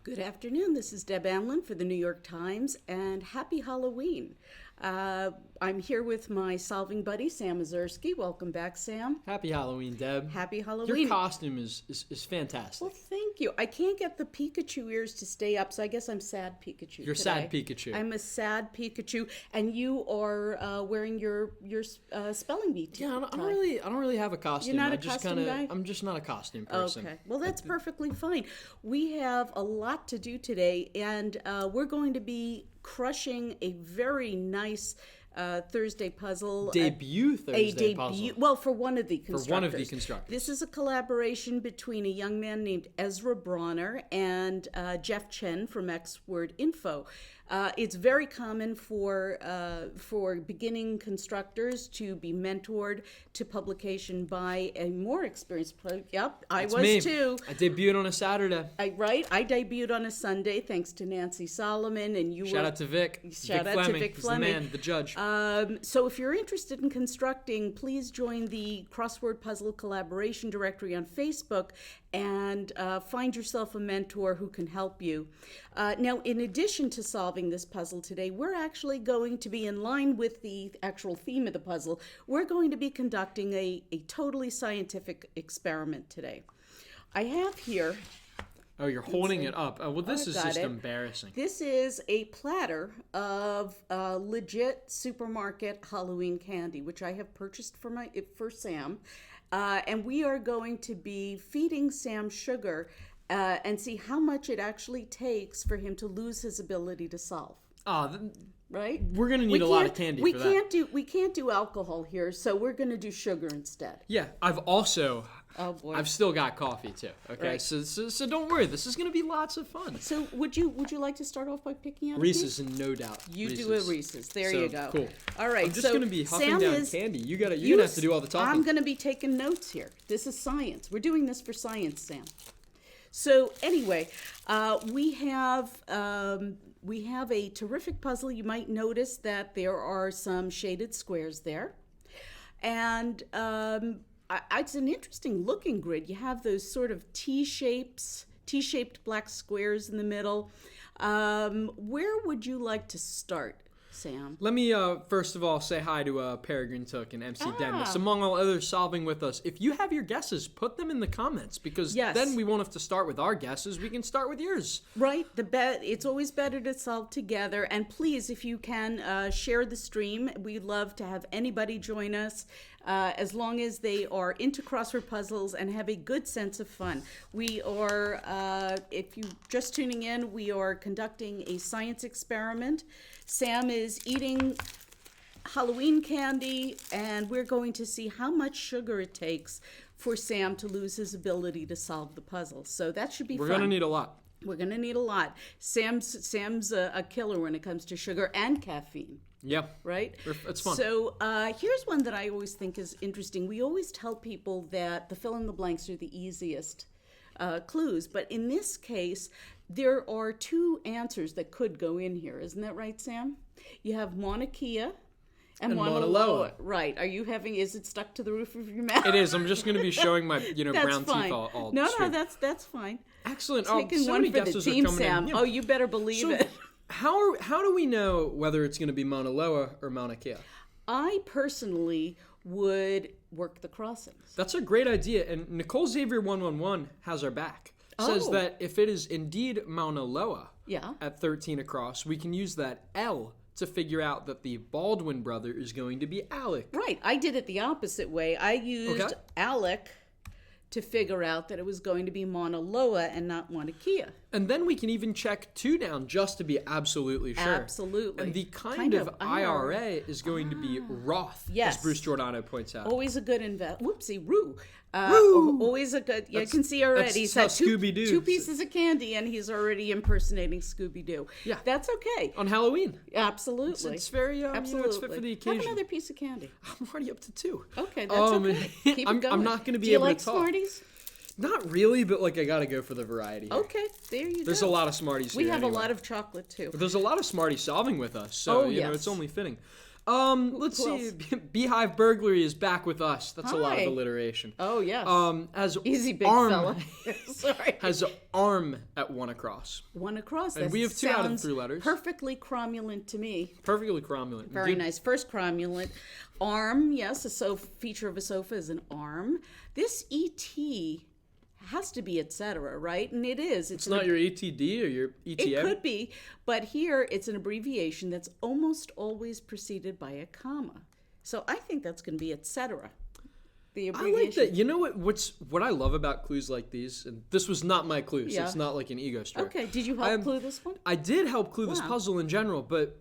Good afternoon. This is Deb Amlen for the New York Times, and happy Halloween. I'm here with my solving buddy, Sam Ezersky. Welcome back, Sam. Happy Halloween, Deb. Happy Halloween. Your costume is fantastic. Well, thank you. I can't get the Pikachu ears to stay up, so I guess I'm sad Pikachu You're today. sad Pikachu. I'm a sad Pikachu, and you are wearing your spelling bee tie. Yeah, I don't really have a costume. You're not a costume guy? I'm just not a costume person. Okay, well, that's perfectly fine. We have a lot to do today, and we're going to be crushing a very nice Thursday puzzle. Debut Thursday puzzle. Well, for one of the constructors. For one of the constructors. This is a collaboration between a young man named Ezra Bronner and Jeff Chen from X-Word Info. It's very common for beginning constructors to be mentored to publication by a more experienced Yep, I was me. too. I debuted on a Saturday. I debuted on a Sunday thanks to Nancy Solomon, and you Shout out to Vic. Shout Vic out Fleming. to Vic He's Fleming. the man, the judge. So if you're interested in constructing, please join the Crossword Puzzle Collaboration Directory on Facebook and find yourself a mentor who can help you. Now, in addition to solving this puzzle today, we're actually going to be in line with the actual theme of the puzzle. We're going to be conducting a totally scientific experiment today. I have here... Oh, you're holding it up. Well, this is just it. embarrassing. This is a platter of legit supermarket Halloween candy, which I have purchased for Sam. And we are going to be feeding Sam sugar and see how much it actually takes for him to lose his ability to solve. Right? We're going to need a lot of candy for that. We can't do alcohol here, so we're going to do sugar instead. Yeah, I've also... Oh boy. I've still got coffee too. Okay, Right. So don't worry. This is going to be lots of fun. So would you like to start off by picking out Reese's, and no doubt. You Reese's. do a Reese's. There you go. Cool. All right. I'm just going to be huffing Sam down candy. You're gonna have to do all the talking. I'm going to be taking notes here. This is science. We're doing this for science, Sam. So anyway, we have a terrific puzzle. You might notice that there are some shaded squares there, and it's an interesting looking grid. You have those sort of T-shaped black squares in the middle. Where would you like to start, Sam? Let me first of all say hi to Peregrine Took and MC Dennis, among all others solving with us. If you have your guesses, put them in the comments, because then we won't have to start with our guesses. We can start with yours. Right. It's always better to solve together. And please, if you can, share the stream. We'd love to have anybody join us. As long as they are into crossword puzzles and have a good sense of fun. We are, if you're just tuning in, we are conducting a science experiment. Sam is eating Halloween candy, and we're going to see how much sugar it takes for Sam to lose his ability to solve the puzzle. So that should be fun. We're going to need a lot. We're going to need a lot. Sam's a killer when it comes to sugar and caffeine. Yeah. Right? It's fun. So here's one that I always think is interesting. We always tell people that the fill-in-the-blanks are the easiest clues. But in this case, there are two answers that could go in here. Isn't that right, Sam? You have Mauna Kea and Mauna Loa. Right. Is it stuck to the roof of your mouth? It is. I'm just going to be showing my brown fine. teeth all No, straight. that's fine. Excellent. Taking so one many for the guesses team, are coming Sam. in. Yeah. Oh, you better believe it. How do we know whether it's going to be Mauna Loa or Mauna Kea? I personally would work the crossings. That's a great idea, and Nicole Xavier 111 has our back. Says that if it is indeed Mauna Loa at 13 across, we can use that L to figure out that the Baldwin brother is going to be Alec. Right. I did it the opposite way. I used Alec to figure out that it was going to be Mauna Loa and not Mauna Kea. And then we can even check 2 down just to be absolutely sure. Absolutely. And the kind of IRA is going to be Roth, as Bruce Giordano points out. Always a good Whoopsie, Roo. Roo! Always a good... You can see already. He's had two Scooby-Doo. pieces of candy, and he's already impersonating Scooby-Doo. Yeah. That's okay. On Halloween. Absolutely. It's very... Absolutely. it's fit for the occasion. Have another piece of candy. I'm already up to 2. Okay, that's okay. Keep it going. I'm not going to be able to talk. Do you like Smarties? Not really, but I got to go for the variety here. Okay, there you go. There's a lot of Smarties here. We have anyway. a lot of chocolate, too. But there's a lot of Smarties solving with us, so yes. it's only fitting. Let's see. Beehive Burglary is back with us. That's a lot of alliteration. Oh, yes. Has Easy, big arm, fella. Sorry. Has arm at 1 across. 1 across. And we have 2 out of 3 letters. Perfectly cromulent to me. Perfectly cromulent. Very nice. First cromulent. Arm, yes, a feature of a sofa is an arm. This ET has to be etc., right? And it is. It's not your ETD or your ETM? It could be, but here it's an abbreviation that's almost always preceded by a comma. So I think that's going to be etc. The abbreviation. I like that. You know what I love about clues like these? And this was not my clue, so it's not like an ego stroke. Okay, did you help clue this one? I did help clue this puzzle in general, but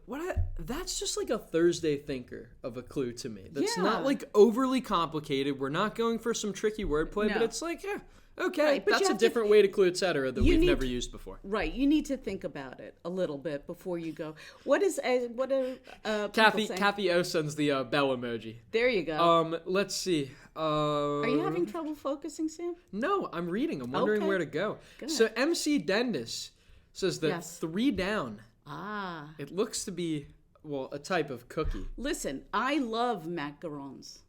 that's just like a Thursday thinker of a clue to me. That's not like overly complicated. We're not going for some tricky wordplay, but it's like, okay, right, that's a different way to clue etc. that we've never used before. Right, you need to think about it a little bit before you go. What are Kathy O sends the bell emoji. There you go. Let's see. Are you having trouble focusing, Sam? No, I'm reading. I'm wondering where to go. Good. So MC Dendis says that 3 down. Ah. It looks to be, a type of cookie. Listen, I love macarons.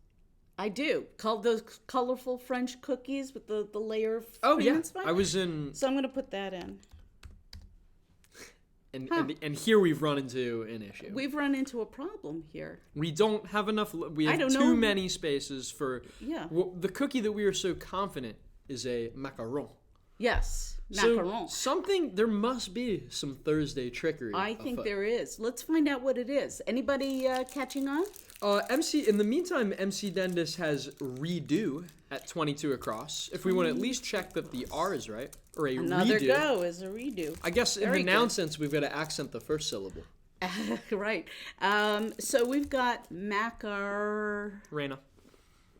I do. Those colorful French cookies with the layer of cream and spice. I was in... So I'm going to put that in. And here we've run into an issue. We've run into a problem here. We don't have enough... We have too many spaces for... Yeah. The cookie that we are so confident is a macaron. Yes, macaron. So there must be some Thursday trickery. I think there is. Let's find out what it is. Anybody catching on? In the meantime, MC Dendis has redo at 22 across. If we want to at least check that the R is right, or a Another redo. go is a redo. I guess in the noun sense, we've got to accent the first syllable. Right. So we've got Macarena.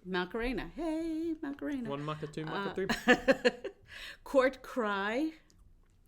Macarena. Hey, Macarena. 1 maca, 2 maca, 3. Court cry.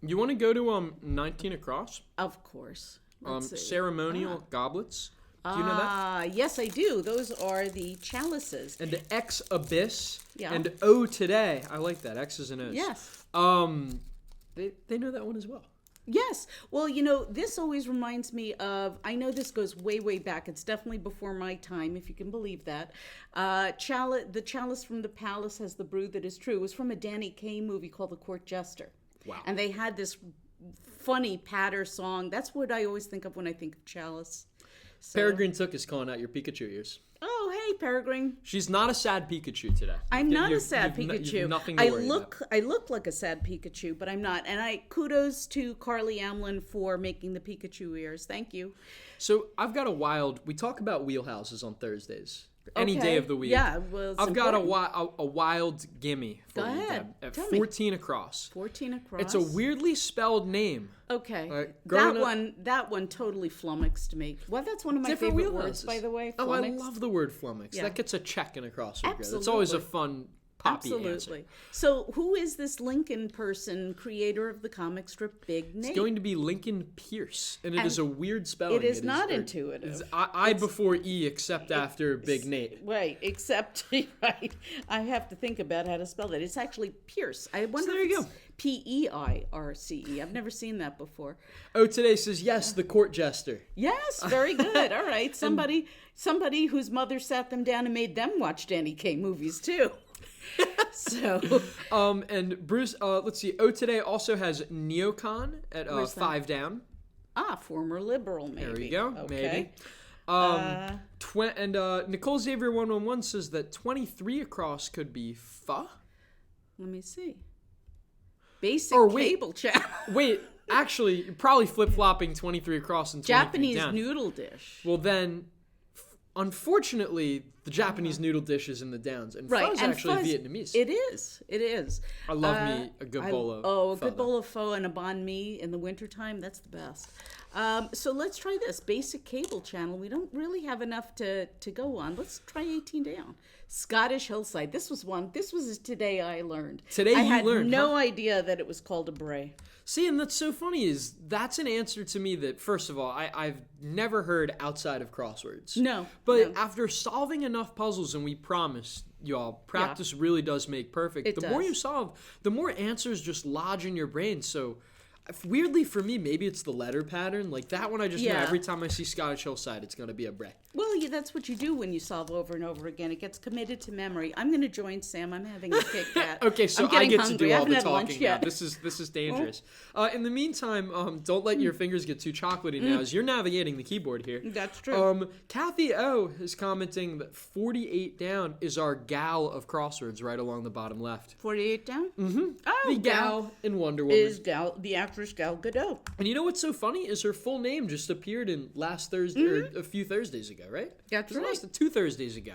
You want to go to 19 across? Of course. Ceremonial goblets. Do you know that? Yes, I do. Those are the chalices. And the X abyss. Yeah. And O today. I like that. X's and O's. Yes. They know that one as well. Yes. Well, this always reminds me of, I know this goes way, way back. It's definitely before my time, if you can believe that. The chalice from the palace has the brew that is true. It was from a Danny Kaye movie called The Court Jester. Wow. And they had this funny patter song. That's what I always think of when I think of chalice. So. Peregrine Took is calling out your Pikachu ears. Oh, hey, Peregrine. She's not a sad Pikachu today. I'm not a sad Pikachu. You've nothing to worry about. I look like a sad Pikachu, but I'm not. And kudos to Carly Amlen for making the Pikachu ears. Thank you. So I've got we talk about wheelhouses on Thursdays. Any day of the week. Yeah, well, I've got a wild gimme for you, Deb. At 14 across. 14 across. It's a weirdly spelled name. Okay. That one totally flummoxed me. Well, that's one of my favorite words, by the way. Oh, I love the word flummox. Yeah. That gets a check in a crossword. Absolutely. It's always a fun poppy Absolutely. Answer. So who is this Lincoln person, creator of the comic strip Big Nate? It's going to be Lincoln Pierce, and it is a weird spelling. It is not intuitive. It's I before E, except after Big Nate. Right, except, right. I have to think about how to spell that. It's actually Pierce. I wonder so there you go. P-E-I-R-C-E. I've never seen that before. Oh, today says, yes, the court jester. Yes, very good. All right. Somebody whose mother sat them down and made them watch Danny Kaye movies, too. So and Bruce, let's see. Today also has Neocon at 5 down. Former liberal, maybe. There we go. Okay. Maybe. Nicole Xavier 111 says that 23 across could be pho. Let me see. Basic cable channel. Wait, actually, you're probably flip-flopping 23 across and 23 Japanese down. Noodle dish. Well, then, unfortunately, the Japanese noodle dish is in the downs, and pho is actually Vietnamese. It is. I love me a good bowl of pho. A good bowl of pho and a banh mi in the wintertime, that's the best. So let's try this. Basic cable channel. We don't really have enough to go on. Let's try 18 down. Scottish Hillside. This was today I learned. Today I you learned. I had no idea that it was called a bray. See, and that's so funny is that's an answer to me that, first of all, I've never heard outside of crosswords. No. But after solving enough puzzles, and we promise y'all, practice really does make perfect. The more you solve, the more answers just lodge in your brain. So Weirdly for me, maybe it's the letter pattern. Like that one, I just know every time I see Scottish Hillside, it's going to be a Bray. Well, yeah, that's what you do when you solve over and over again. It gets committed to memory. I'm going to join Sam. I'm having a Kit Kat. Okay, so I get to do all the talking now. Yet. This is dangerous. In the meantime, don't let your fingers get too chocolatey now as you're navigating the keyboard here. That's true. Kathy O is commenting that 48 down is our gal of Crosswords right along the bottom left. 48 down? Mm-hmm. Oh, the gal in Wonder Woman. Is the actress Gal Gadot. And you know what's so funny is her full name just appeared in last Thursday, or a few Thursdays ago, right? That's right. 2 Thursdays ago.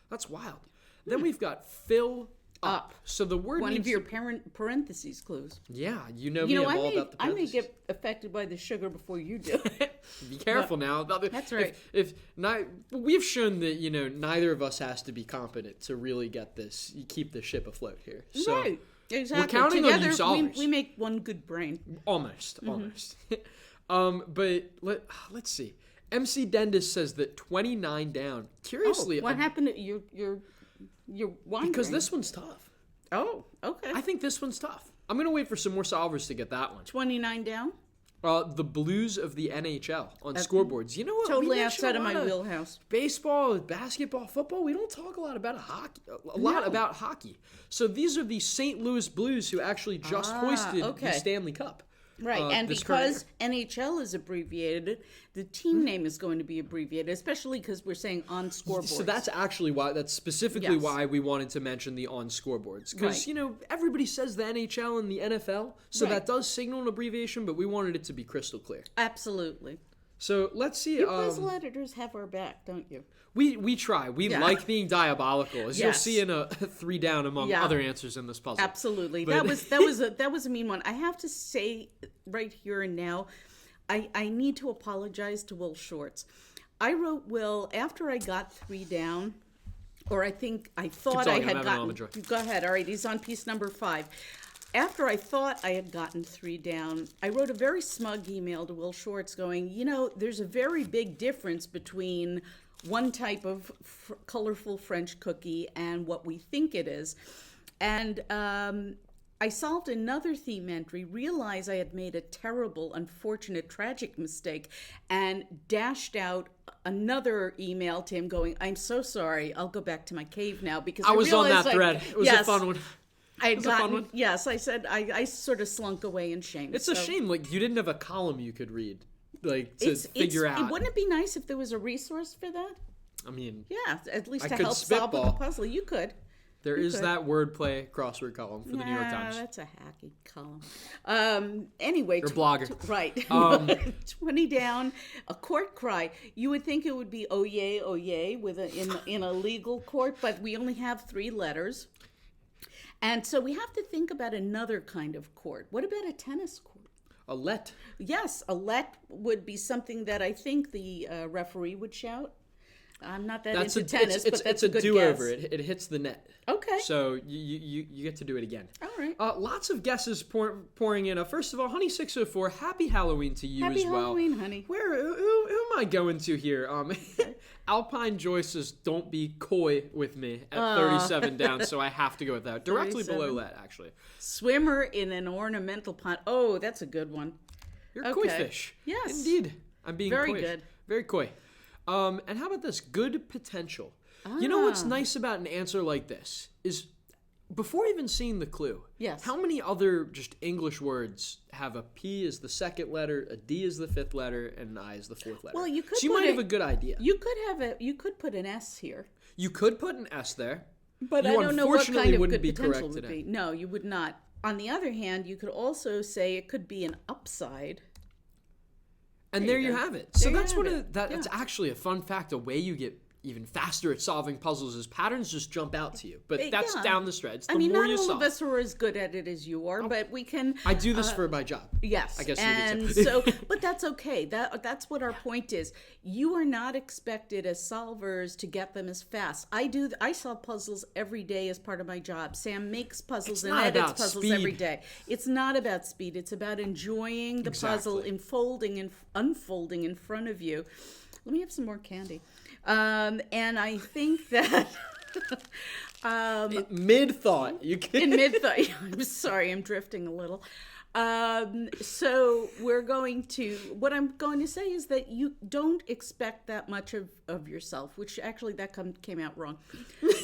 That's wild. Then we've got Fill Up. So the word one of your parentheses clues. Yeah, you know me. I'm all about the parentheses. I may get affected by the sugar before you do. Be careful now. That's right. We've shown that neither of us has to be competent to really get this. You keep the ship afloat here. So right. Exactly. We're counting Together, on you solvers. we make one good brain. Almost. But let's see. MC Dendis says that 29 down. Curiously, what happened to your wandering? Because this one's tough. Oh, okay. I think this one's tough. I'm gonna wait for some more solvers to get that one. 29 down. The Blues of the NHL on scoreboards. You know what? Totally outside of my wheelhouse. Baseball, basketball, football. We don't talk a lot about hockey. So these are the St. Louis Blues who actually just hoisted the Stanley Cup. Right, and because NHL is abbreviated, the team name is going to be abbreviated, especially because we're saying on scoreboards. So that's actually why, that's specifically why we wanted to mention the on scoreboards. Because, everybody says the NHL and the NFL, so that does signal an abbreviation, but we wanted it to be crystal clear. Absolutely. So let's see. You puzzle editors have our back, don't you? We try. We like being diabolical, as you'll see in a 3 down among other answers in this puzzle. Absolutely. But that was a mean one. I have to say right here and now, I need to apologize to Will Shorts. I wrote Will after I got 3 down, or I thought I had gotten. Go ahead. All right, he's on piece number 5. After I thought I had gotten 3 down, I wrote a very smug email to Will Shorts going, there's a very big difference between one type of colorful French cookie and what we think it is. And I solved another theme entry, realized I had made a terrible, unfortunate, tragic mistake, and dashed out another email to him going, I'm so sorry, I'll go back to my cave now. Because I was on that thread. It was a fun one. Yes, I said I sort of slunk away in shame. It's a shame, you didn't have a column you could read, figure out. Wouldn't it be nice if there was a resource for that? I mean, yeah, at least to help solve the puzzle. You could. There is that wordplay crossword column for the New York Times. That's a hacky column. Anyway. Or blogger. Right. 20 down, a court cry. You would think it would be oh yay, with in a legal court, but we only have 3 letters. And so we have to think about another kind of court. What about a tennis court? A let. Yes, a let would be something that I think the referee would shout. I'm not that into tennis, but that's a good do-over. Guess. It hits the net. Okay. So you get to do it again. All right. Lots of guesses pouring in. First of all, Honey604, happy Halloween to you as well. Happy Halloween, honey. Who am I going to here? Alpine Joy says, don't be coy with me at 37 down, so I have to go with that. Directly 37. Below that, actually. Swimmer in an ornamental pond. Oh, that's a good one. You're a koi fish. Yes. Indeed. I'm being very coy. Good. Very coy. And how about this? Good potential. You know what's nice about an answer like this is before even seeing the clue, how many other just English words have a P as the second letter, a D as the 5th letter, and an I as the 4th letter? Well, you could. So you might have a good idea. You could put an S here. You could put an S there. But I don't know what kind of good be potential would be. No, you would not. On the other hand, you could also say it could be an upside. And there you have it. So that's that's actually a fun fact. A way you get even faster at solving puzzles is patterns just jump out to you. But that's down the stretch. I mean, not all of us are as good at it as you are, but we can. I do this for my job. Yes, I guess and you do too. So, but that's okay. That's what our point is. You are not expected as solvers to get them as fast. I solve puzzles every day as part of my job. Sam makes puzzles and edits puzzles every day. It's not about speed. It's about enjoying the puzzle, unfolding in front of you. Let me have some more candy. And I think that mid-thought. In mid-thought. I'm sorry, I'm drifting a little. So what I'm going to say is that you don't expect that much of yourself, which actually that came out wrong.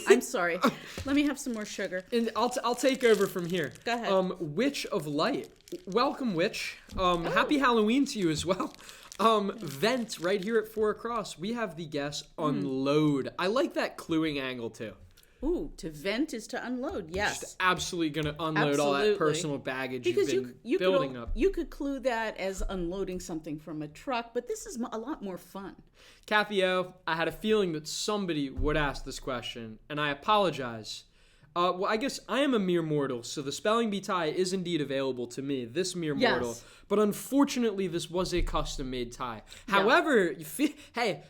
I'm sorry. Let me have some more sugar. And I'll take over from here. Go ahead. Witch of Light. Welcome, Witch. Happy Halloween to you as well. Vent right here at 4 across. We have the guess unload. I like that cluing angle too. Ooh, to vent is to unload. Yes. Just absolutely going to unload all that personal baggage because you've been building up. You could clue that as unloading something from a truck, but this is a lot more fun. Kathy O, I had a feeling that somebody would ask this question, and I apologize. Well, I guess I am a mere mortal, so the spelling bee tie is indeed available to me, this mere mortal. But unfortunately, this was a custom-made tie. Yeah. However,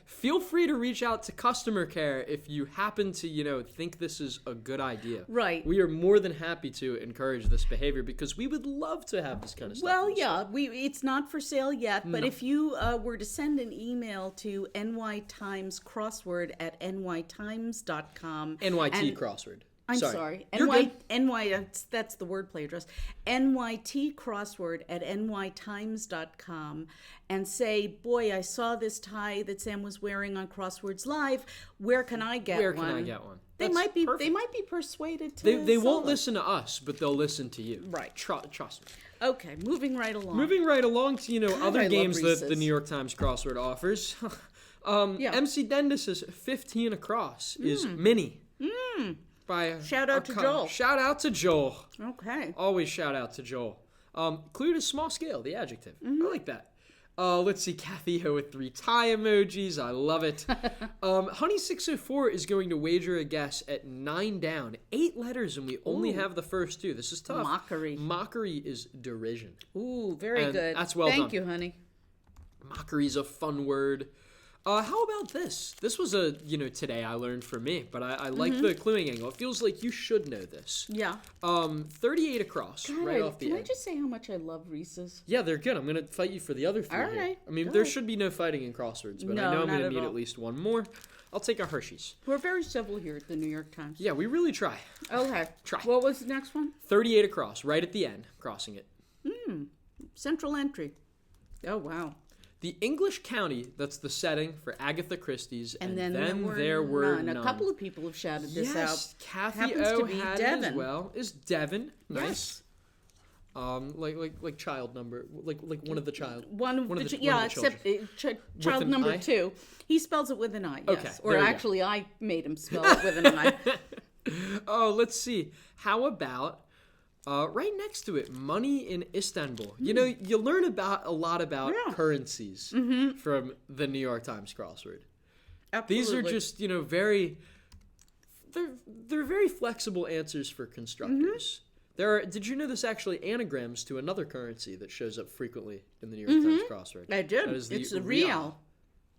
feel free to reach out to customer care if you happen to, think this is a good idea. Right. We are more than happy to encourage this behavior because we would love to have this kind of stuff. Well, yeah, it's not for sale yet, but if you were to send an email to nytimescrossword at nytimes.com. NYT Crossword. I'm sorry. That's the wordplay address. NYT Crossword at nytimes.com and say, boy, I saw this tie that Sam was wearing on Crosswords Live. Where can I get one? Where can I get one? They might be persuaded to. They won't listen to us, but they'll listen to you. Right. Trust me. Okay, moving right along. To other games that the New York Times Crossword offers. MC Dendis' 15 across is Mini. Shout out to Joel. Shout out to Joel. Okay. Always shout out to Joel. Clue to small scale, the adjective. I like that. Let's see, Kathy O with 3 tie emojis. I love it. Honey604 is going to wager a guess at 9 down. 8 letters, and we only have the first 2. This is tough. Mockery. Mockery is derision. Ooh, very good. That's well done. Thank you, honey. Mockery's a fun word. How about this? This was today I learned for me, but I like the cluing angle. It feels like you should know this. Yeah. 38 across, right off the end. Can I just say how much I love Reese's? Yeah, they're good. I'm going to fight you for the other 3 All here. right. I mean, there should be no fighting in Crosswords, but I know I'm going to need at least one more. I'll take a Hershey's. We're very civil here at the New York Times. Yeah, we really try. Okay. Try. What was the next one? 38 across, right at the end, crossing it. Central entry. Oh, wow. The English county that's the setting for Agatha Christie's, and then there were none. A couple of people have shouted this out. Yes, Kathy O had it as well. Is Devon nice? Yes. Like child number, like one of the child. One of the except child number 2. He spells it with an I. Yes. Okay, or actually, I made him spell it with an I. Let's see. How about? Right next to it, money in Istanbul. You learn a lot about currencies from the New York Times Crossword. Absolutely. These are just, very... They're very flexible answers for constructors. Did you know this actually anagrams to another currency that shows up frequently in the New York Times Crossword? I did. It's the real.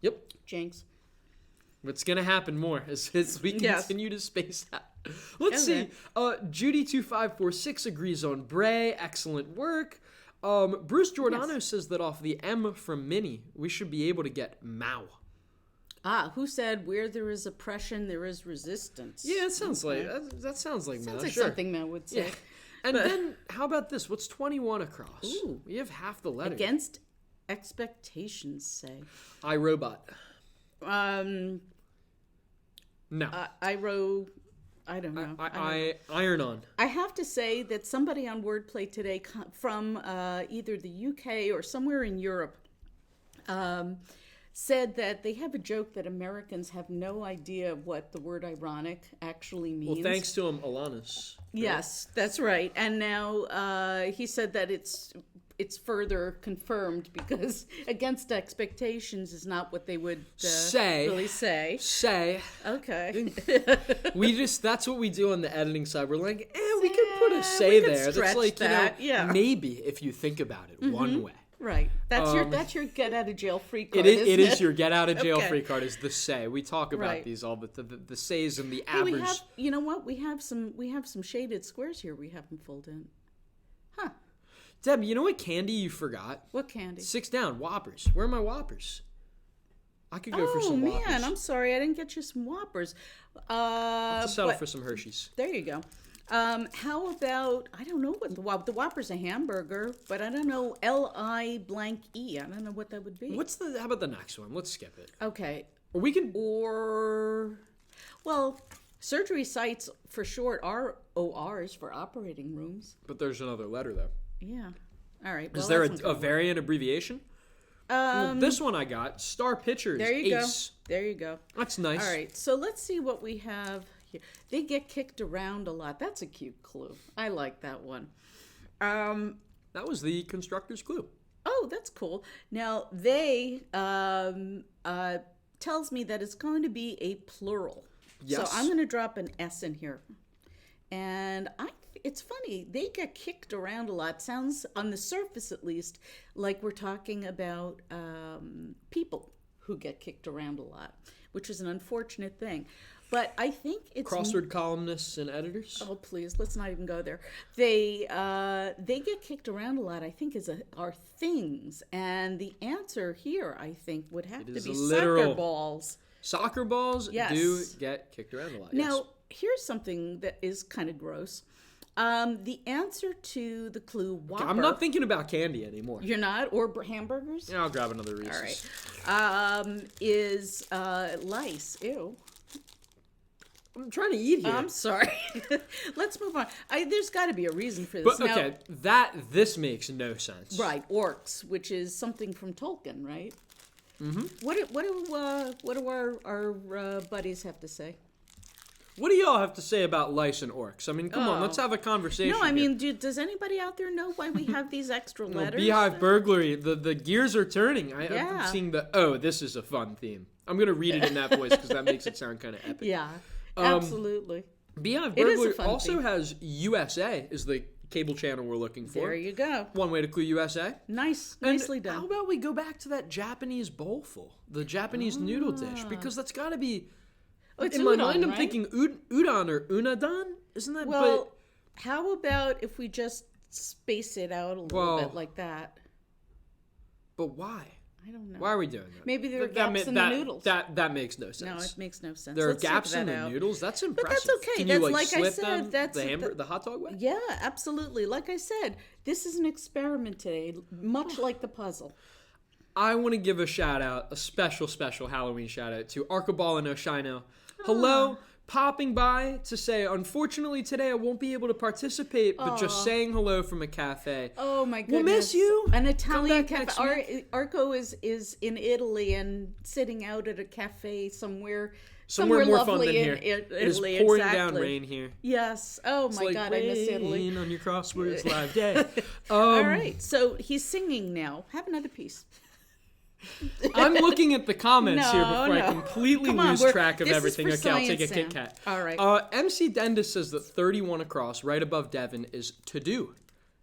Yep. Jinx. What's going to happen more as we continue to space out. Let's see. Judy2546 agrees on Bray. Excellent work. Bruce Giordano says that off the M from Mini, we should be able to get Mao. Who said where there is oppression, there is resistance? Yeah, it sounds like that sounds like Mao. Sounds like sure. something Mao would say. Yeah. And then, how about this? What's 21 across? Ooh. We have half the letter. Against expectations, say. iRobot. No. I don't know. Iron On. I have to say that somebody on Wordplay today from either the UK or somewhere in Europe said that they have a joke that Americans have no idea what the word ironic actually means. Well, thanks to him, Alanis. Yes, that's right. And now he said that it's further confirmed because against expectations is not what they would really say. Okay. That's what we do on the editing side. We're like, we could put a say there. That's like, maybe if you think about it one way. Right. That's your get out of jail free card. It is your get out of jail free card is the say. We talk about these all the says and the average. You know what? We have some shaded squares here we haven't filled in. Huh. Deb, you know what candy you forgot? What candy? 6 down, Whoppers. Where are my Whoppers? I could go for some Whoppers. Oh, man, I'm sorry. I didn't get you some Whoppers. I'll settle for some Hershey's. There you go. How about, I don't know what the Whopper's a hamburger, but I don't know, L-I blank E. I don't know what that would be. How about the next one? Let's skip it. Okay. Well, surgery sites for short are ORs for operating rooms. But there's another letter though. Yeah. All right. Is there a variant abbreviation? This one I got. Star Pictures. There you Ace. go. There you go. That's nice. All right. So let's see what we have here. They get kicked around a lot. That's a cute clue. I like that one. That was the constructor's clue. Oh, that's cool. Now, they tells me that it's going to be a plural. Yes. So I'm going to drop an S in here. And it's funny. They get kicked around a lot. Sounds, on the surface at least, like we're talking about people who get kicked around a lot, which is an unfortunate thing. But I think it's Crossword columnists and editors. Oh, please, let's not even go there. They get kicked around a lot, I think, are things. And the answer here, I think, would have to be soccer balls. Soccer balls do get kicked around a lot. Now, here's something that is kind of gross. The answer to the clue Whopper... I'm not thinking about candy anymore. You're not? Or hamburgers? Yeah, I'll grab another Reese's. All right. Is lice. Ew. I'm trying to eat here. I'm sorry. Let's move on. There's got to be a reason for this. But okay, this makes no sense. Right, orcs, which is something from Tolkien, right? Mm-hmm. What do our buddies have to say? What do y'all have to say about lice and orcs? I mean, come on, let's have a conversation. No, I mean, does anybody out there know why we have these extra letters? Beehive burglary. The gears are turning. I'm seeing this is a fun theme. I'm gonna read it in that voice because that makes it sound kind of epic. Yeah. Absolutely. Beehive Burglar also has USA is the cable channel we're looking for. There you go. One way to clue USA. Nicely done. How about we go back to that Japanese bowlful, the Japanese noodle dish, because that's got to be. It's in udon, my mind, I'm right? thinking udon or unadon. Isn't that? Well, how about if we just space it out a little bit like that? But why? I don't know. Why are we doing that? Maybe there are gaps in the noodles. That makes no sense. No, it makes no sense. There are gaps in the noodles? That's impressive. But that's okay. Can That's you, like I slip said. That's the hot dog way? Yeah, absolutely. Like I said, this is an experiment today, much like the puzzle. I want to give a shout out, a special Halloween shout out to Archibald and Oshino. Hello. Popping by to say, unfortunately today I won't be able to participate, but just saying hello from a cafe. Oh my goodness. We'll miss you. An Italian cafe. Arco is in Italy and sitting out at a cafe somewhere more lovely fun than here. In it is Italy. pouring exactly. down rain here. Yes. Oh my it's God, like I miss Italy. Rain on your Crosswords live day. All right, so he's singing now. Have another piece. I'm looking at the comments here before I completely lose track of everything. Okay, I'll take a Kit Kat. All right. MC Dendis says that 31 across, right above Devon, is to do.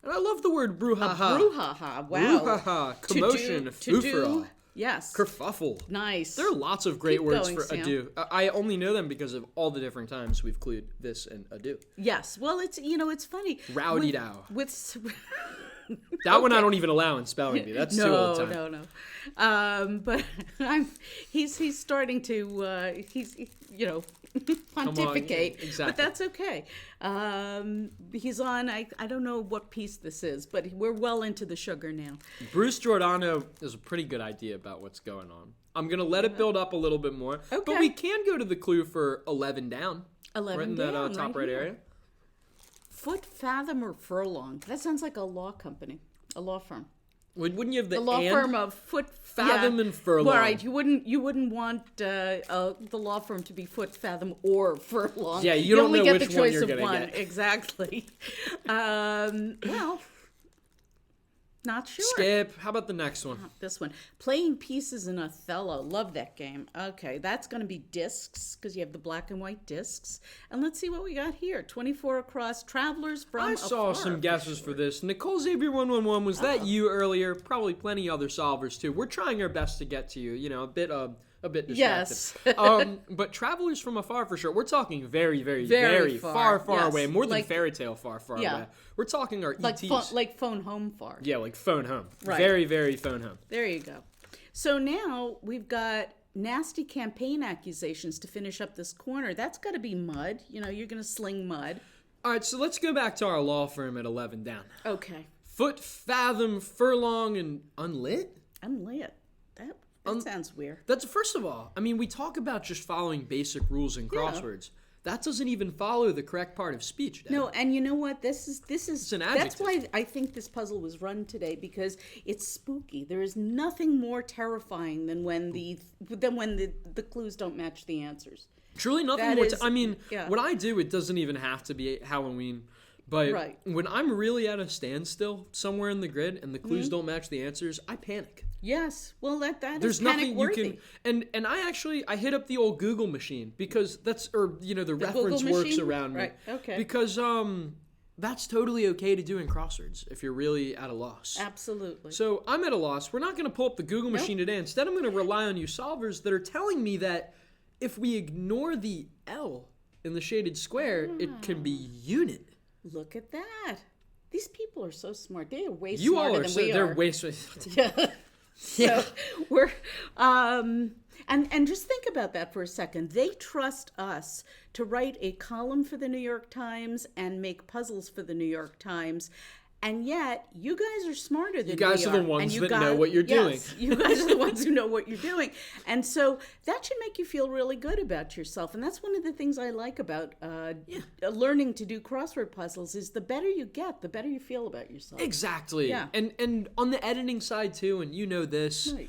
And I love the word brouhaha. Brouhaha, wow. Brouhaha, commotion, foofara. Yes. Kerfuffle. Nice. There are lots of great words for Sam. ado. I only know them because of all the different times we've clued this and ado. Yes. Well, it's funny. Rowdy dow. That one I don't even allow in spelling bee. That's too old time. No. But he's starting to pontificate. Exactly. But that's okay. He's on. I don't know what piece this is, but we're well into the sugar now. Bruce Giordano has a pretty good idea about what's going on. I'm gonna let it build up a little bit more. Okay. But we can go to the clue for 11 down. 11 right in down. That top right area. Foot, fathom, or furlong? That sounds like a law company, a law firm. Wouldn't you have the law firm of foot, fathom, and furlong? Well, right, you wouldn't want the law firm to be foot, fathom, or furlong. Yeah, you don't only know get which the choice one you're of gonna one. get. Exactly. Well, not sure. Skip. How about the next one? This one. Playing pieces in Othello. Love that game. Okay, that's going to be discs because you have the black and white discs. And let's see what we got here. 24 across. Travelers from I saw some guesses for this. Nicole Xavier 111. Was that you earlier? Probably plenty other solvers too. We're trying our best to get to you. You know, a bit distracted. Yes. But Travelers from Afar for sure. We're talking very, very, very far yes. away. More than fairy tale far away. We're talking our ETs. Like phone home far. Yeah, like phone home. Right. Very, very phone home. There you go. So now we've got nasty campaign accusations to finish up this corner. That's got to be mud. You know, you're going to sling mud. All right, so let's go back to our law firm at 11 down. Okay. Foot, fathom, furlong, and unlit? Unlit. That sounds weird. That's, first of all, I mean, we talk about just following basic rules in crosswords. Yeah. That doesn't even follow the correct part of speech, Deb. No, and you know what? This is an adjective. That's why I think this puzzle was run today, because it's spooky. There is nothing more terrifying than when the clues don't match the answers. Truly nothing more. I mean, what I do, it doesn't even have to be Halloween. But when I'm really at a standstill somewhere in the grid and the clues don't match the answers, I panic. Yes. Well, that There's is nothing panic-worthy. you can. And I hit up the old Google machine because the reference works around me. Right. Okay. Because that's totally okay to do in crosswords if you're really at a loss. Absolutely. So I'm at a loss. We're not going to pull up the Google machine today. Instead, I'm going to rely on you solvers that are telling me that if we ignore the L in the shaded square, it can be unit. Look at that. These people are so smart. They are way smarter than we are. They're way smarter. So we're and just think about that for a second. They trust us to write a column for the New York Times and make puzzles for the New York Times. And yet, you guys are smarter than we are. You guys are the ones that know what you're doing. Yes, you guys are the ones who know what you're doing. And so that should make you feel really good about yourself. And that's one of the things I like about learning to do crossword puzzles is the better you get, the better you feel about yourself. Exactly. Yeah. And on the editing side, too, and you know this, right.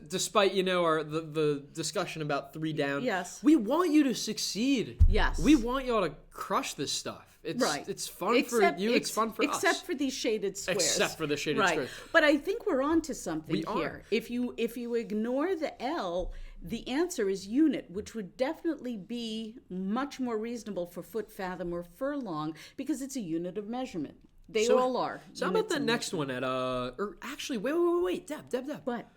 Despite, the discussion about 3 down, yes, we want you to succeed. Yes. We want y'all to crush this stuff. It's fun for you. It's fun for us. Except for these shaded squares. Except for the shaded squares. But I think we're on to something here. Are. If you ignore the L, the answer is unit, which would definitely be much more reasonable for foot, fathom, or furlong because it's a unit of measurement. They all are. So how about that next one at or actually wait, Deb. What?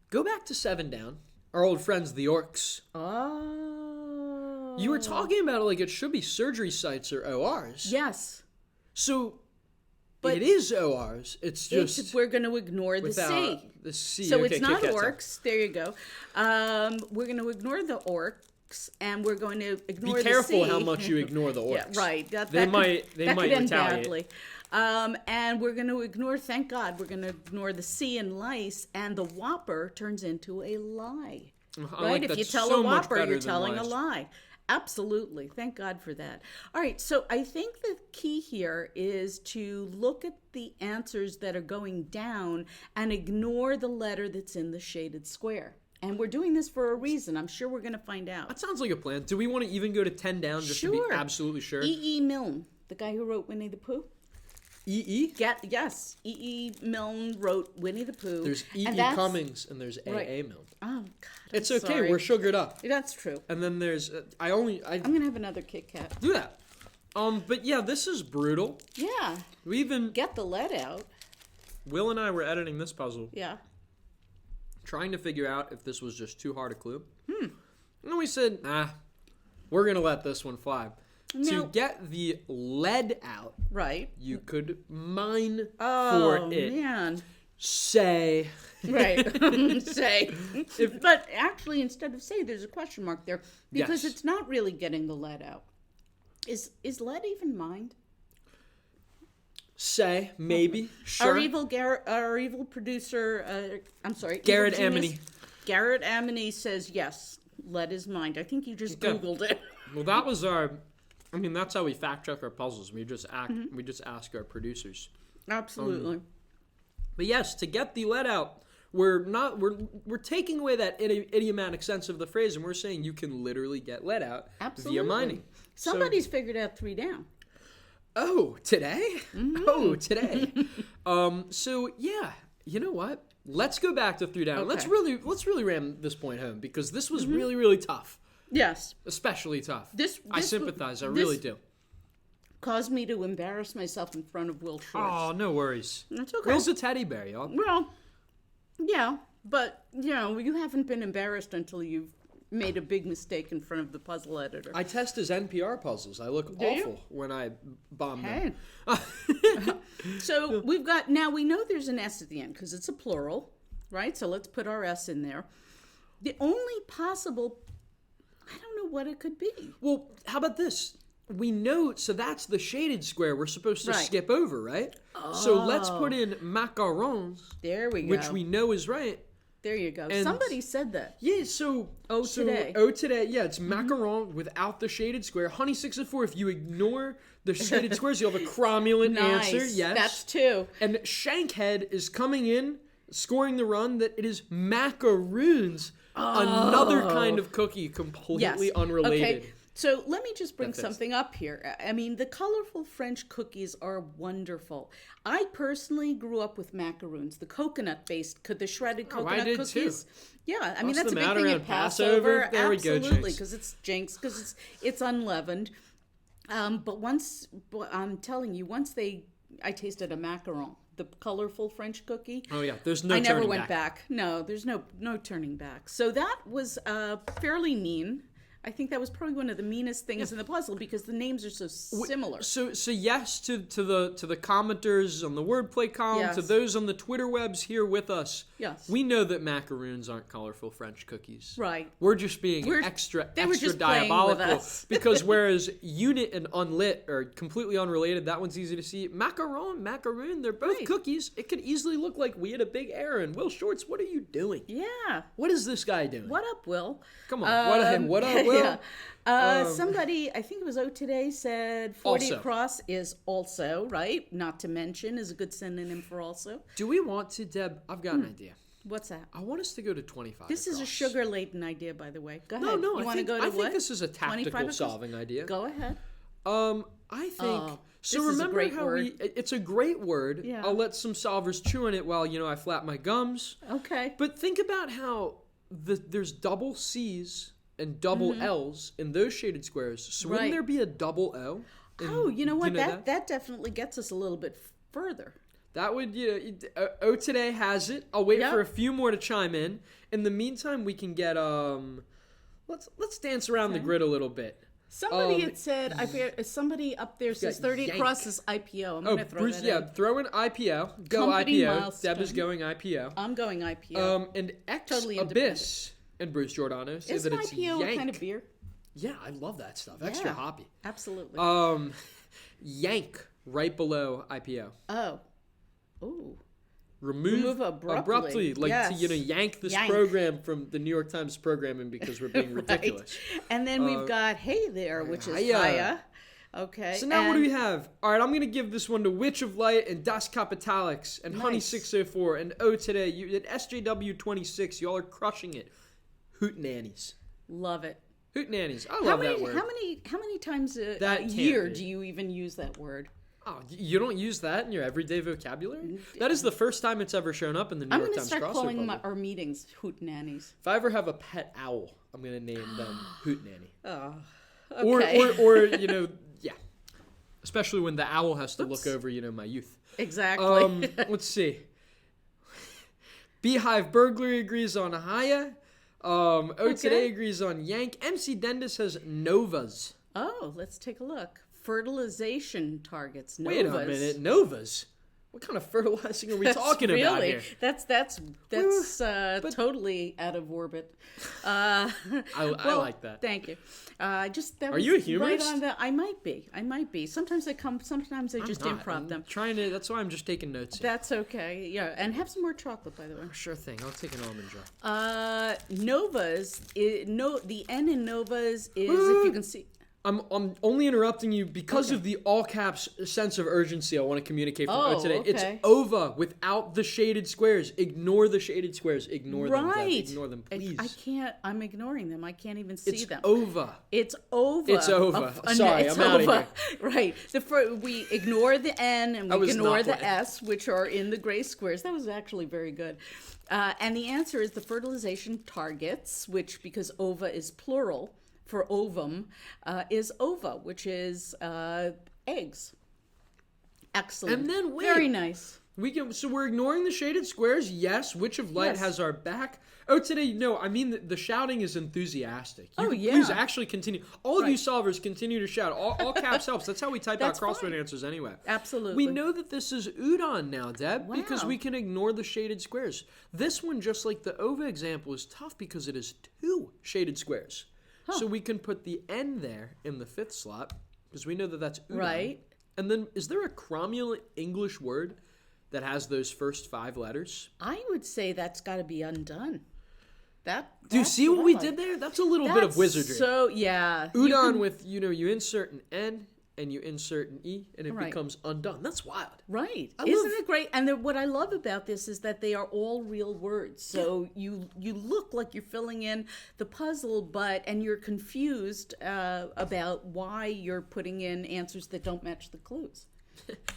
Go back to 7 down. Our old friends, the orcs. Oh. You were talking about it like it should be surgery sites or ORs. Yes. So, but it is ORs. It's just we're going to ignore the C. The C. So it's not orcs. There you go. We're going to ignore the orcs, and we're going to ignore the C. Be careful how much you ignore the orcs. Yeah, right. They might end retaliate. Badly. And we're going to ignore. Thank God, we're going to ignore the C in lice, and the whopper turns into a lie. Right? If you tell a whopper, you're telling a lie. Absolutely. Thank God for that. All right. So I think the key here is to look at the answers that are going down and ignore the letter that's in the shaded square. And we're doing this for a reason. I'm sure we're going to find out. That sounds like a plan. Do we want to even go to 10 down just to be absolutely sure? E.E. Milne, the guy who wrote Winnie the Pooh. E.E.? Yes. E.E. Milne wrote Winnie the Pooh. There's E.E. Cummings and there's A.A. Milne. Oh, God. It's okay. Sorry. We're sugared up. That's true. And then there's I'm going to have another Kit Kat. Do that. But yeah, this is brutal. Yeah. We even get the lead out. Will and I were editing this puzzle. Yeah. Trying to figure out if this was just too hard a clue. And then we said, we're going to let this one fly. No. To get the lead out, right? You could mine for it. Oh, man. Say. Right. Say. But actually, instead of say, there's a question mark there because it's not really getting the lead out. Is lead even mined? Say, maybe. Sure. Our evil producer, Garrett Amney. Garrett Amney says yes, lead is mined. I think you just Googled it. Well, that was that's how we fact check our puzzles. We just ask our producers. Absolutely. But yes, to get the lead out, we're taking away that idiomatic sense of the phrase, and we're saying you can literally get lead out via mining. Somebody's figured out 3 down. Oh, today? Mm-hmm. Oh, today. So yeah, you know what? Let's go back to 3 down. Okay. Let's really ram this point home because this was really, really tough. Yes. Especially tough. I sympathize. I really do. Caused me to embarrass myself in front of Will Schwartz. Oh, no worries. That's okay. Will's a teddy bear, y'all. Well, yeah, but, you haven't been embarrassed until you've made a big mistake in front of the puzzle editor. I test his NPR puzzles. I look awful when I bomb them. So we know there's an S at the end because it's a plural, right? So let's put our S in there. The only possible, I don't know what it could be. Well, how about this? we know, so that's the shaded square we're supposed to skip over, right? Oh. So let's put in macarons. There we go. Which we know is right. There you go. And somebody said that. Yeah, so... today. Yeah, it's macaron without the shaded square. Honey 604, if you ignore the shaded squares, you'll have a cromulent answer. Yes. That's 2. And Shankhead is coming in, scoring the run that it is macaroons. Another kind of cookie, completely unrelated. Okay. So let me just bring something up here. I mean, the colorful French cookies are wonderful. I personally grew up with macaroons, the coconut-based, the shredded coconut cookies. Too. Yeah, I mean, that's a big thing at Passover. There we go, absolutely, because it's Jinx, because it's unleavened. But I'm telling you, I tasted a macaron, the colorful French cookie. Oh yeah, there's no. I never went back. No, there's no turning back. So that was fairly mean. I think that was probably one of the meanest things in the puzzle because the names are so similar. So yes to the commenters on the wordplay column, to those on the Twitter webs here with us. Yes. We know that macaroons aren't colorful French cookies. Right. We're just being extra diabolical because whereas unit and unlit are completely unrelated, that one's easy to see. Macaroon, they're both cookies. It could easily look like we had a big error. And Will Shorts, what are you doing? Yeah. What is this guy doing? What up, Will? Come on. What up, Will? Yeah. Somebody, I think it was today, said 40 across is also, right? Not to mention is a good synonym for also. Do we want to, Deb? I've got an idea. What's that? I want us to go to 25 This across. is a sugar-laden idea, by the way. Go ahead. No, I think this is a tactical solving idea. Go ahead. I think... So remember how it's a great word. Yeah. I'll let some solvers chew on it while, I flap my gums. Okay. But think about how there's double C's and double L's in those shaded squares. So wouldn't there be a double O? You know what? That definitely gets us a little bit further. That would, today has it. I'll wait for a few more to chime in. In the meantime, we can get, let's dance around the grid a little bit. Somebody had said, somebody up there says 30 across is IPO. I'm going to throw Bruce, that in. Throw in IPO. Go Company IPO. milestone. Deb is going IPO. I'm going IPO. And X totally Abyss and Bruce Giordano say that it's IPO Yank. a kind of beer? Yeah, I love that stuff. Extra hoppy. Absolutely. Yank right below IPO. Oh. Ooh. Remove abruptly. Like to yank this program from the New York Times programming because we're being ridiculous. And then we've got Hey There, which is Haya. Okay. So now what do we have? All right, I'm going to give this one to Witch of Light and Das Capitalex and Honey 604 and Today. You at SJW26. Y'all are crushing it. Hoot nannies. Love it. Hoot nannies. I love that word. How many times a year do you even use that word? Oh, you don't use that in your everyday vocabulary? That is the first time it's ever shown up in the New York Times Crossword puzzle. I'm going to start calling our meetings Hoot Nannies. If I ever have a pet owl, I'm going to name them Hoot Nanny. Oh, okay. Or especially when the owl has to look over, my youth. Exactly. Let's see. Beehive Burglary agrees on Haya. Today agrees on Yank. MC Dendis has Novas. Oh, let's take a look. Fertilization targets. Novas. Wait a minute, Novas? What kind of fertilizing are we talking about here? That's totally out of orbit. I like that. Thank you. Are you a humorist? Right on I might be. Sometimes I just improv them. That's why I'm just taking notes here. That's okay. Yeah, and have some more chocolate, by the way. Sure thing. I'll take an almond jar. Novas. The N in Novas is, if you can see. I'm only interrupting you because of the all caps sense of urgency I want to communicate from today. Okay. It's OVA without the shaded squares. Ignore the shaded squares. Ignore them. Ignore them, please. I can't. I'm ignoring them. I can't even see them. OVA. It's OVA. It's OVA. Sorry, I'm out of here. Right. We ignore the N and we ignore the S, which are in the gray squares. That was actually very good. And the answer is the fertilization targets, which because OVA is plural. For ovum, is ova, which is eggs. Excellent. And then very nice. So we're ignoring the shaded squares. Yes, Witch of Light has our back. Today, no, I mean the shouting is enthusiastic. Please actually continue. All of you solvers continue to shout. All caps helps. That's how we type out crossword answers anyway. Absolutely. We know that this is udon now, Deb, because we can ignore the shaded squares. This one, just like the ova example, is tough because it is 2 shaded squares. So we can put the N there in the 5th slot, because we know that that's udon. Right. And then, is there a cromulent English word that has those first 5 letters? I would say that's got to be undone. Do you see what we did there? That's a little bit of wizardry. So, yeah. Udon with, you insert an N and you insert an E and it Right. becomes undone. That's wild. Right. Isn't it great? And what I love about this is that they are all real words. So you look like you're filling in the puzzle, and you're confused about why you're putting in answers that don't match the clues.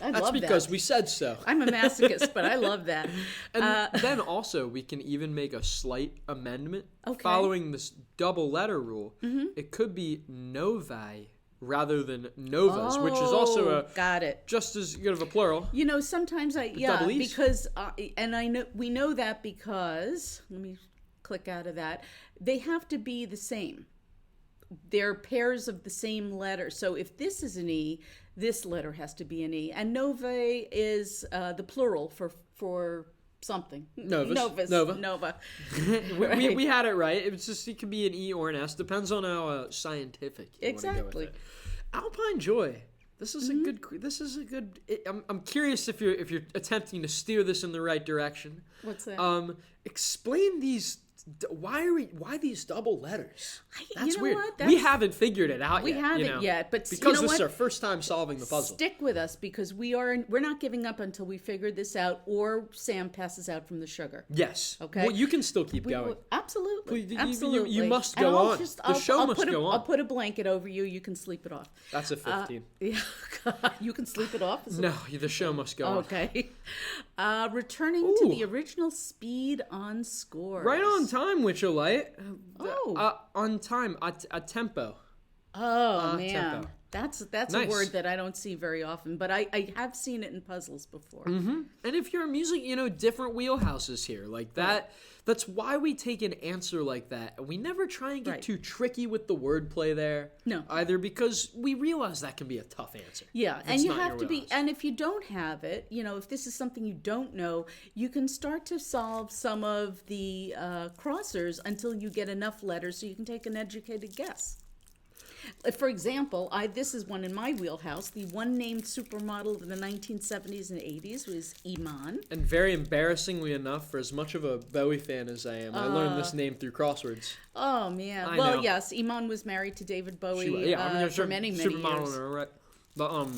I That's love because that. we said so. I'm a masochist, but I love that. And then also, we can even make a slight amendment. Okay. Following this double letter rule, it could be novae rather than novas, which is also got it. just as good of a plural. Sometimes because we know that because, let me click out of that, they have to be the same. They're pairs of the same letter. So if this is an E, this letter has to be an E. And novae is the plural for something. Novus. Nova. We had it right. It could be an E or an S. Depends on how scientific you want to go with it. Alpine Joy. This is a good. I'm curious if you're attempting to steer this in the right direction. What's that? Explain these. Why these double letters? That's weird. What? We haven't figured it out yet. We haven't yet, but because this is our first time solving the puzzle. Stick with us because we're not giving up until we figure this out, or Sam passes out from the sugar. Yes. Okay. Well, you can still keep going. Absolutely. Absolutely. You must go on. The show must go on. I'll put a blanket over you. You can sleep it off. That's a 15. Yeah. You can sleep it off. No, the show must go on. Okay. Returning to the original speed on scores. Right on time, Witchelite. On time, a tempo. Oh, man. Tempo. That's Nice. a word that I don't see very often, but I have seen it in puzzles before. Mm-hmm. And if you're music, different wheelhouses here. Like that. Right. That's why we take an answer like that. And we never try and get too tricky with the wordplay there. No. Either, because we realize that can be a tough answer. Yeah, and you have to be, and if you don't have it, if this is something you don't know, you can start to solve some of the crossers until you get enough letters so you can take an educated guess. For example, this is one in my wheelhouse. The one named supermodel in the 1970s and 80s was Iman. And very embarrassingly enough, for as much of a Bowie fan as I am, I learned this name through Crosswords. Oh, man. Yes, Iman was married to David Bowie for many, many years. Right. But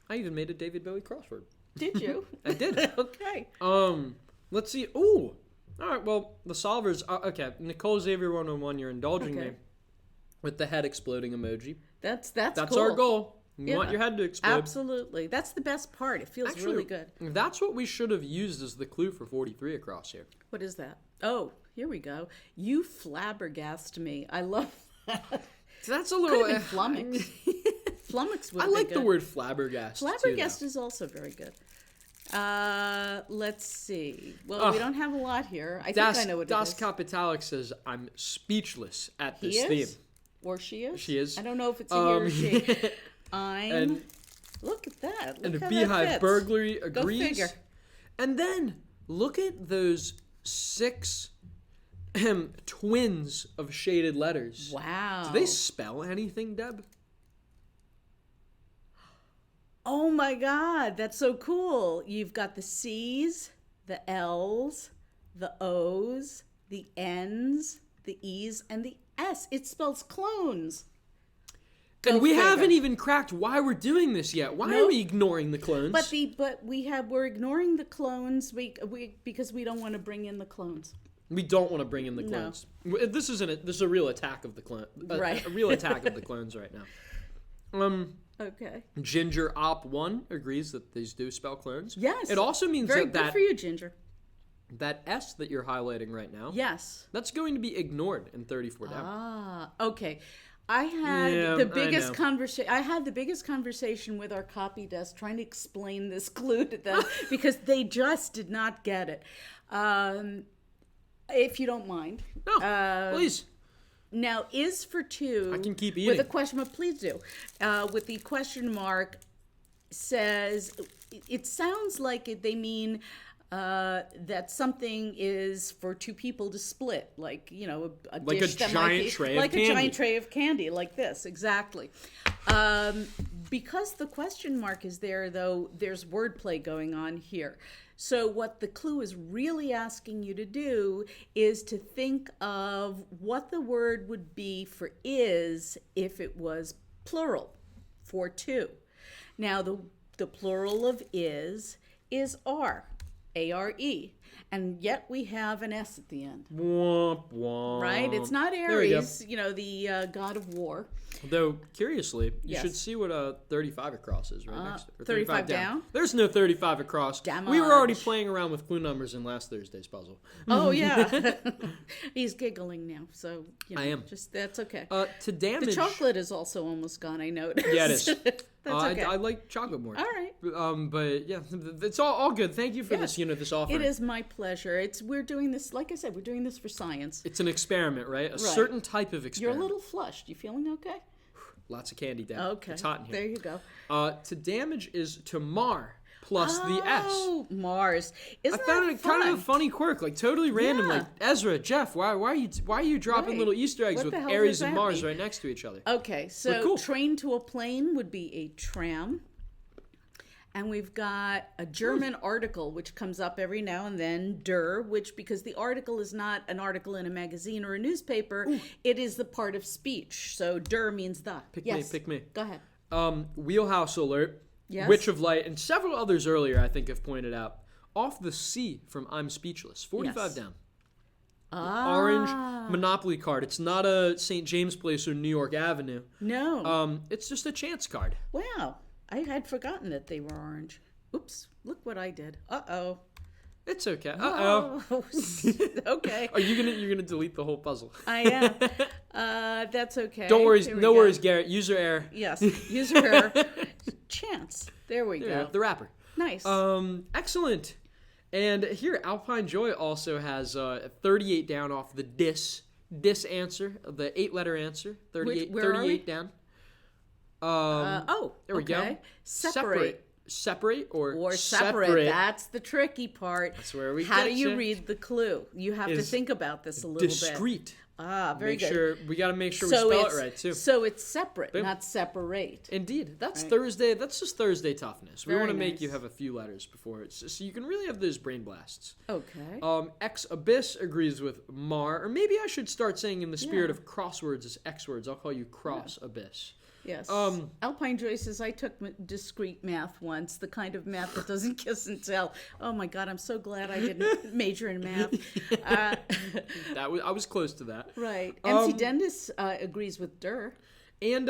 I even made a David Bowie crossword. Did you? I did. Okay. Let's see. Ooh. All right, well, the solvers. Okay, Nicole Xavier 101, you're indulging me. With the head exploding emoji. That's cool. Our goal. You want your head to explode. Absolutely. That's the best part. It feels really good. That's what we should have used as the clue for 43 across here. What is that? Oh, here we go. You flabbergast me. I love that. That's a little... Could have been flummox. Flummox would I like the word flabbergast. Flabbergast is also very good. Let's see. Well, we don't have a lot here. I think I know what it is. Das Kapitalik says, I'm speechless at this theme. Or she is? She is. I don't know if it's a he or she. Look at that. Look and how a beehive that burglary agrees. Go figure. And then look at those 6 twins of shaded letters. Wow. Do they spell anything, Deb? Oh my God, that's so cool. You've got the C's, the L's, the O's, the N's, the E's, and the S. It spells clones. And we haven't even cracked why we're doing this yet. Why are we ignoring the clones? We're ignoring the clones because we don't want to bring in the clones. We don't want to bring in the clones. No. This is a real attack of the clone. Right. A real attack of the clones right now. Okay. Ginger Op 1 agrees that these do spell clones. Yes. It also means very good for you, Ginger. That S that you're highlighting right now. Yes. That's going to be ignored in 34 down. Ah, okay. I had the biggest conversation with our copy desk trying to explain this clue to them because they just did not get it. If you don't mind. No, please. Now, is for 2. I can keep eating. With a question mark, please do. With the question mark says, it sounds like they mean that something is for two people to split, like, you know, a like dish a that giant might be, tray like of a candy. giant tray of candy, like this, exactly. Because the question mark is there, though, there's wordplay going on here. So what the clue is really asking you to do is to think of what the word would be for is if it was plural, for two. Now, the plural of is are, A-R-E. And yet we have an S at the end. Womp womp. Right? It's not Aries, you know, the god of war. Though, curiously, you Yes. should see what 35 across is right next to it. Or 35 down? There's no 35 across. Damage. We were already playing around with clue numbers in last Thursday's puzzle. Oh, yeah. He's giggling now, so, you know, I am. just, that's okay. To damage... The chocolate is also almost gone, I noticed. Yeah, it is. That's okay. I like chocolate more. All right. But yeah, it's all good. Thank you for this, this offer. It is my pleasure. We're doing this, like I said, we're doing this for science. It's an experiment, right? A certain type of experiment. You're a little flushed. You feeling okay? Lots of candy, Deb. Okay. It's hot in here. There you go. To damage is to mar plus the S. Oh, Mars. Isn't I found that it fun? kind of a funny quirk, like totally random. Yeah. Like Ezra, Jeff, why are you dropping Right. little Easter eggs What with the hell Aries does and that Mars mean? right next to each other? Okay, so cool. train to a plane would be a tram. And we've got a German article, which comes up every now and then, der, which, because the article is not an article in a magazine or a newspaper, it is the part of speech. So der means the. Pick me. Go ahead. Wheelhouse alert. Yes. Witch of Light, and several others earlier I think have pointed out. Off the C from I'm Speechless. 45 Yes. down. Ah. Orange Monopoly card. It's not a St. James Place or New York Avenue. No. It's just a chance card. Wow. I had forgotten that they were orange. Oops. Look what I did. Uh-oh. It's okay. Uh-oh. Oh. Okay. Are you're gonna delete the whole puzzle? I am. That's okay. Don't worry. Here we No go. worries, Garrett. User error. Yes. User error. Chance. There we Yeah, go. the rapper. Nice. Excellent. And here, Alpine Joy also has 38 down off the dis answer, the 8-letter anser. 38, Where are we? down. There we go. Separate or separate. That's the tricky part. That's where we How get do you you. read the clue? You have to think about this a little bit. Discreet. Very Make good. sure we got to make sure we spell it right too. So it's separate, Boom. not separate. Indeed, that's Right. Thursday. That's just Thursday toughness. We Very want to make nice. you have a few letters before it's so you can really have those brain blasts. Okay. X Abyss agrees with Mar, or maybe I should start saying in the spirit Yeah. of crosswords as X words. I'll call you Cross Abyss. Yes. Alpine Joy says, I took discrete math once, the kind of math that doesn't kiss and tell. Oh my God, I'm so glad I didn't major in math. I was close to that. Right. MC Dennis agrees with der. And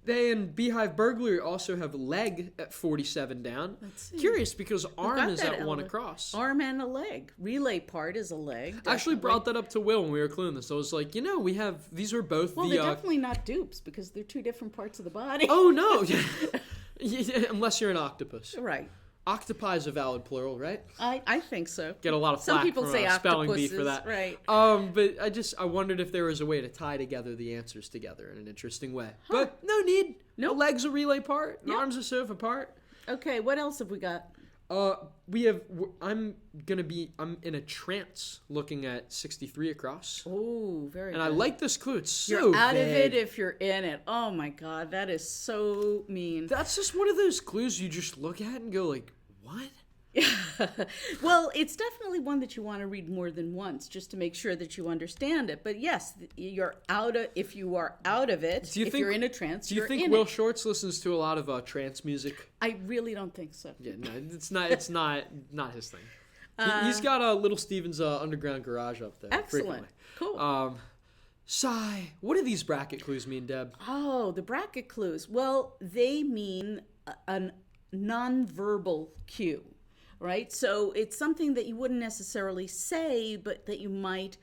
they and Beehive Burglary also have leg at 47 down. Let's see. Curious because arm got is that at 1 element. across. Arm and a leg. Relay part is a leg. I actually definitely. brought that up to Will when we were cluing this. I was like, we have, these are both Well, the... they're definitely not dupes because they're two different parts of the body. Oh, no. Yeah, unless you're an octopus. Right. Octopi is a valid plural, right? I think so. Get a lot of Some flack people from say spelling bee for octopuses, that. right. But I wondered if there was a way to tie together the answers together in an interesting way. But no need. No leg's a relay part. An arm's a sofa part. Okay, what else have we got? I'm in a trance looking at 63 across. Oh, very And good. I like this clue. It's so You're out of vague. it if you're in it. Oh my God, that is so mean. That's just one of those clues you just look at and go like, what? Well, it's definitely one that you want to read more than once just to make sure that you understand it. But yes, you're out of. If you are out of it, you're in a trance, Do you you're think in Will it. Shorts listens to a lot of trance music? I really don't think so. Yeah, no, it's not. It's not his thing. He's got Little Steven's underground garage up there. Excellent. Frequently. Cool. Sigh. What do these bracket clues mean, Deb? Oh, the bracket clues. Well, they mean a nonverbal cue, right? So it's something that you wouldn't necessarily say, but that you might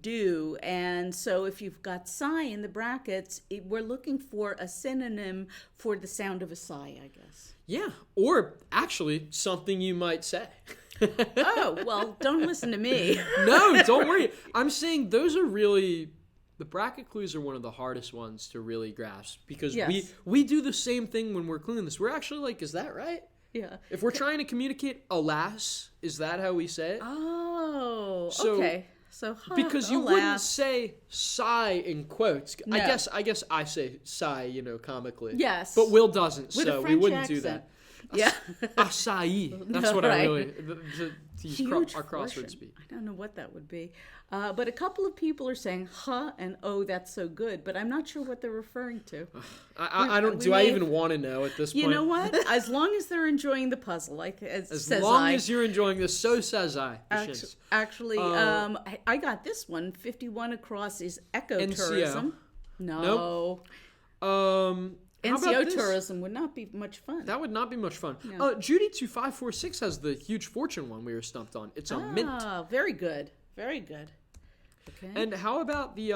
do. And so if you've got sigh in the brackets, we're looking for a synonym for the sound of a sigh, I guess. Yeah, or actually something you might say. Oh, well, don't listen to me. No, don't worry. I'm saying those are really... The bracket clues are one of the hardest ones to really grasp because Yes. we do the same thing when we're cluing this. We're actually like, is that right? Yeah. If we're trying to communicate, alas, is that how we say it? Oh, okay. So, because you wouldn't say sigh in quotes. No. I guess I say sigh, comically. Yes. But Will doesn't, With so a we French wouldn't accent. do that. Yeah. Acai. That's what I really these Huge our crosswords portion. be. I don't know what that would be. But a couple of people are saying "huh" and "oh, that's so good," but I'm not sure what they're referring to. I don't. Do I even want to know at this point? You know what? As long as they're enjoying the puzzle, as long as you're enjoying this, so says I. Actually, I got this one. 51 across is ecotourism. No. Nope. NCO tourism would not be much fun. That would not be much fun. No. Judy2546 has the huge fortune one we were stumped on. It's a mint. Very good. Very good. Okay. And how about the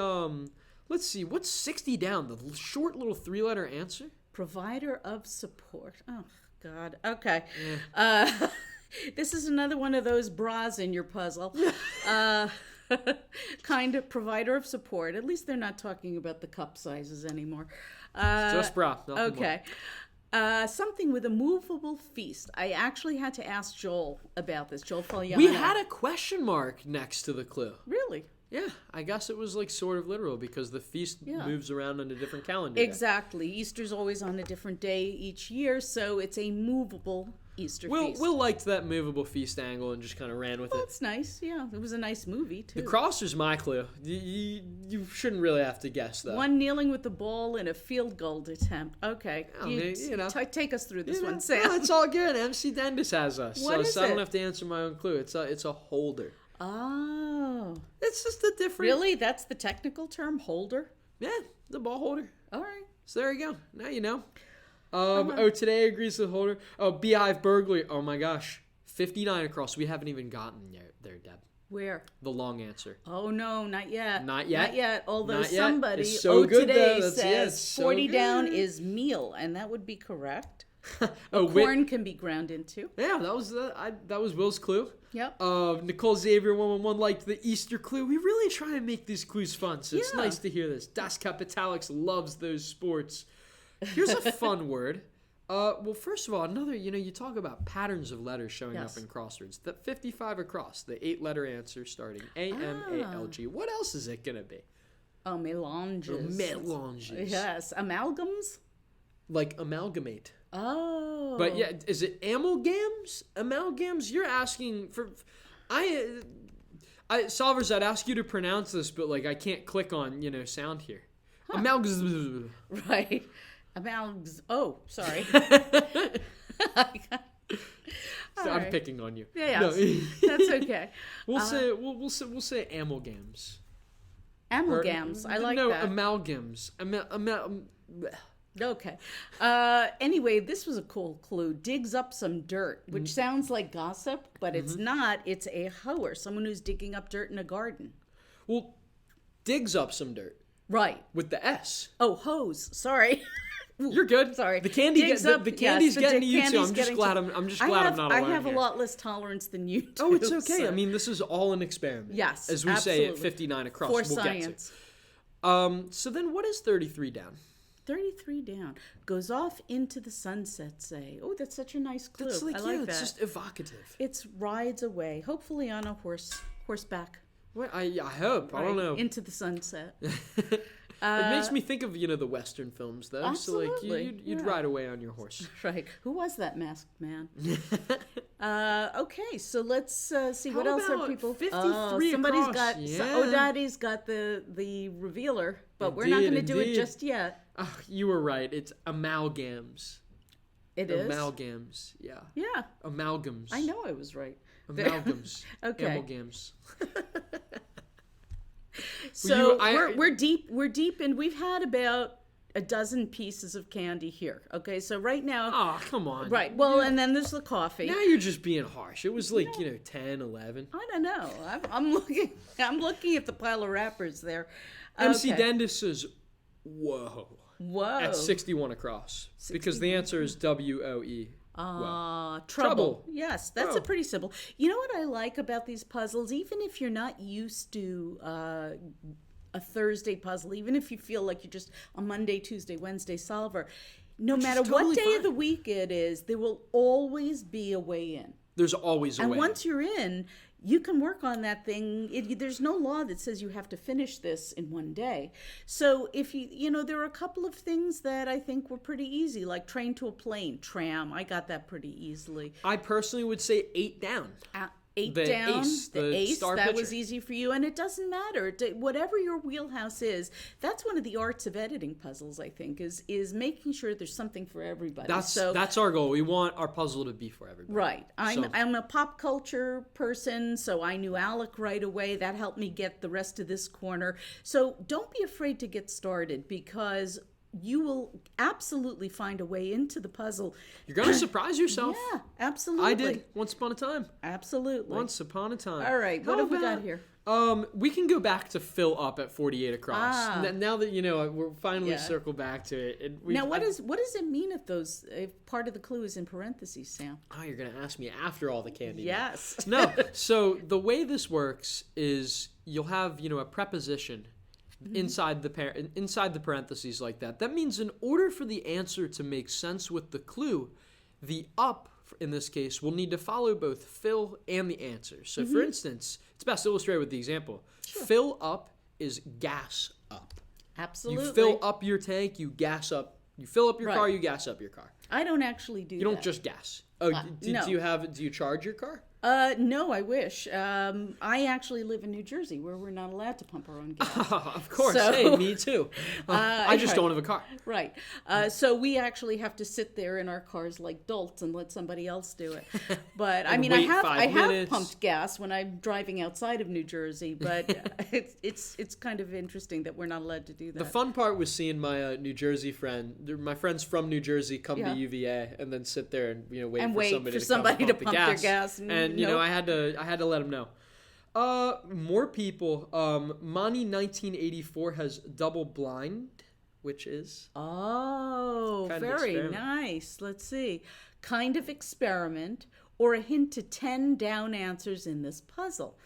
let's see, what's 60 down? The short little 3-letter answer? Provider of support. Oh God. Okay. This is another one of those bras in your puzzle. Kind of provider of support. At least they're not talking about the cup sizes anymore. Just bra. Okay. Something with a movable feast. I actually had to ask Joel about this. Joel Fagliano. We had a question mark next to the clue. Really? Yeah, I guess it was like sort of literal because the feast moves around on a different calendar. Exactly. Easter's always on a different day each year, so it's a movable Easter feast. Will liked that movable feast angle and just kind of ran with it. That's nice. Yeah, it was a nice movie too. The cross is my clue. You shouldn't really have to guess though. One kneeling with the ball in a field goal attempt. Okay, take us through this one, Sam. No, it's all good. MC Dendis has us, What is so I don't it? have to answer my own clue. It's a holder. Oh, It's just a different. really? That's the technical term, holder? Yeah, the ball holder. All right. So there you go. Now you know. Today agrees with holder. Oh, beehive burglary. Oh my gosh. 59 across. We haven't even gotten there, Deb. Where? The long answer. Oh no, not yet. Not yet? Not yet. Although Not yet. somebody It's so good, today though. says so 40 good. down is meal, and that would be correct. Oh, Corn can be ground into. Yeah, that was Will's clue. Yep. Nicole Xavier 111 liked the Easter clue. We really try and make these clues fun, so it's Yeah. nice to hear this. Das Capitalex loves those sports. Here's a fun word. Well, first of all, another, you talk about patterns of letters showing up in crosswords. That 55 across, the 8-letter answer starting A-M-A-L-G. What else is it going to be? Oh, melanges. Melanges. Yes. Amalgams? Like amalgamate. Oh. But yeah, is it amalgams? Amalgams? You're asking for... Solvers, I'd ask you to pronounce this, but I can't click on, sound here. Huh. Amalgams. Right. Oh, sorry. I'm picking on you. Yeah, no. That's okay. We'll say amalgams. Amalgams. I like that. No, amalgams. Okay. Anyway, this was a cool clue. Digs up some dirt, which sounds like gossip, but it's not. It's a hoer, someone who's digging up dirt in a garden. Well, digs up some dirt. Right. With the S. Oh, hose. Sorry. You're good. Sorry. The candy's getting to you too. I'm just glad I'm not alone. I have here. a lot less tolerance than you do. Oh, it's okay. So. I mean, this is all an experiment. Yes, as we say at 59 across. For we'll science. Get to. So then, what is 33 down? 33 down goes off into the sunset. Say, oh, that's such a nice clue. I like that. It's just evocative. It's rides away, hopefully on a horseback. Well, I hope. Right. I don't know. Into the sunset. It makes me think of the Western films though. Absolutely. So you'd ride away on your horse. Right. Who was that masked man? Okay, so let's see what else are people. 53 somebody's across. got. Daddy's got the revealer, but we're not going to do it just yet. Oh, you were right. It's amalgams. It is amalgams. Yeah. Yeah. Amalgams. I know I was right. Amalgams. Okay. Amalgams. So we're deep, and we've had about a dozen pieces of candy here. Okay, so right now. Oh, come on. Right. Well, and then there's the coffee. Now you're just being harsh. It was 10, 11. I don't know. I'm looking. I'm looking at the pile of wrappers there. MC Dendis says, "Whoa." At 61 across, 61. Because the answer is WOE. Trouble. Yes, that's a pretty simple. You know what I like about these puzzles? Even if you're not used to a Thursday puzzle, even if you feel like you're just a Monday, Tuesday, Wednesday solver, no matter what day of the week it is, there will always be a way in. There's always a way in. And once you're in, you can work on that thing. There's no law that says you have to finish this in one day. So if there are a couple of things that I think were pretty easy, like train to a plane, tram. I got that pretty easily. I personally would say 8 down. 8 the down, ace, the ace, star that pitcher. was easy for you. And it doesn't matter. Whatever your wheelhouse is, that's one of the arts of editing puzzles, I think, is making sure there's something for everybody. That's our goal. We want our puzzle to be for everybody. Right. I'm a pop culture person, so I knew Alec right away. That helped me get the rest of this corner. So don't be afraid to get started, because you will absolutely find a way into the puzzle. You're going to surprise yourself. Yeah, absolutely. I did once upon a time. Absolutely. Once upon a time. All right, what have we got here? We can go back to fill up at 48 across. Now that we're finally circled back to it. Now, what does it mean if part of the clue is in parentheses, Sam? Oh, you're going to ask me after all the candy. Yes. No. So the way this works is you'll have a preposition inside the parentheses like that. That means in order for the answer to make sense with the clue, the up in this case will need to follow both fill and the answer. So for instance, it's best illustrated with the example. Sure. Fill up is gas up. Absolutely. You fill up your tank, you gas up. You fill up your car, you gas up your car. I don't actually do that. You don't just gas. Oh, no. Do you charge your car? No, I wish. I actually live in New Jersey, where we're not allowed to pump our own gas. Of course. Hey, me too. I just don't have a car. Right. So we actually have to sit there in our cars like dolts and let somebody else do it. But I mean, I have pumped gas when I'm driving outside of New Jersey, but it's kind of interesting that we're not allowed to do that. The fun part was seeing my New Jersey my friends from New Jersey come to UVA and then sit there and wait for somebody to pump their gas. And I had to let them know. More people. Monty 1984 has double blind, which is very nice. Let's see, kind of experiment or a hint to 10 down answers in this puzzle.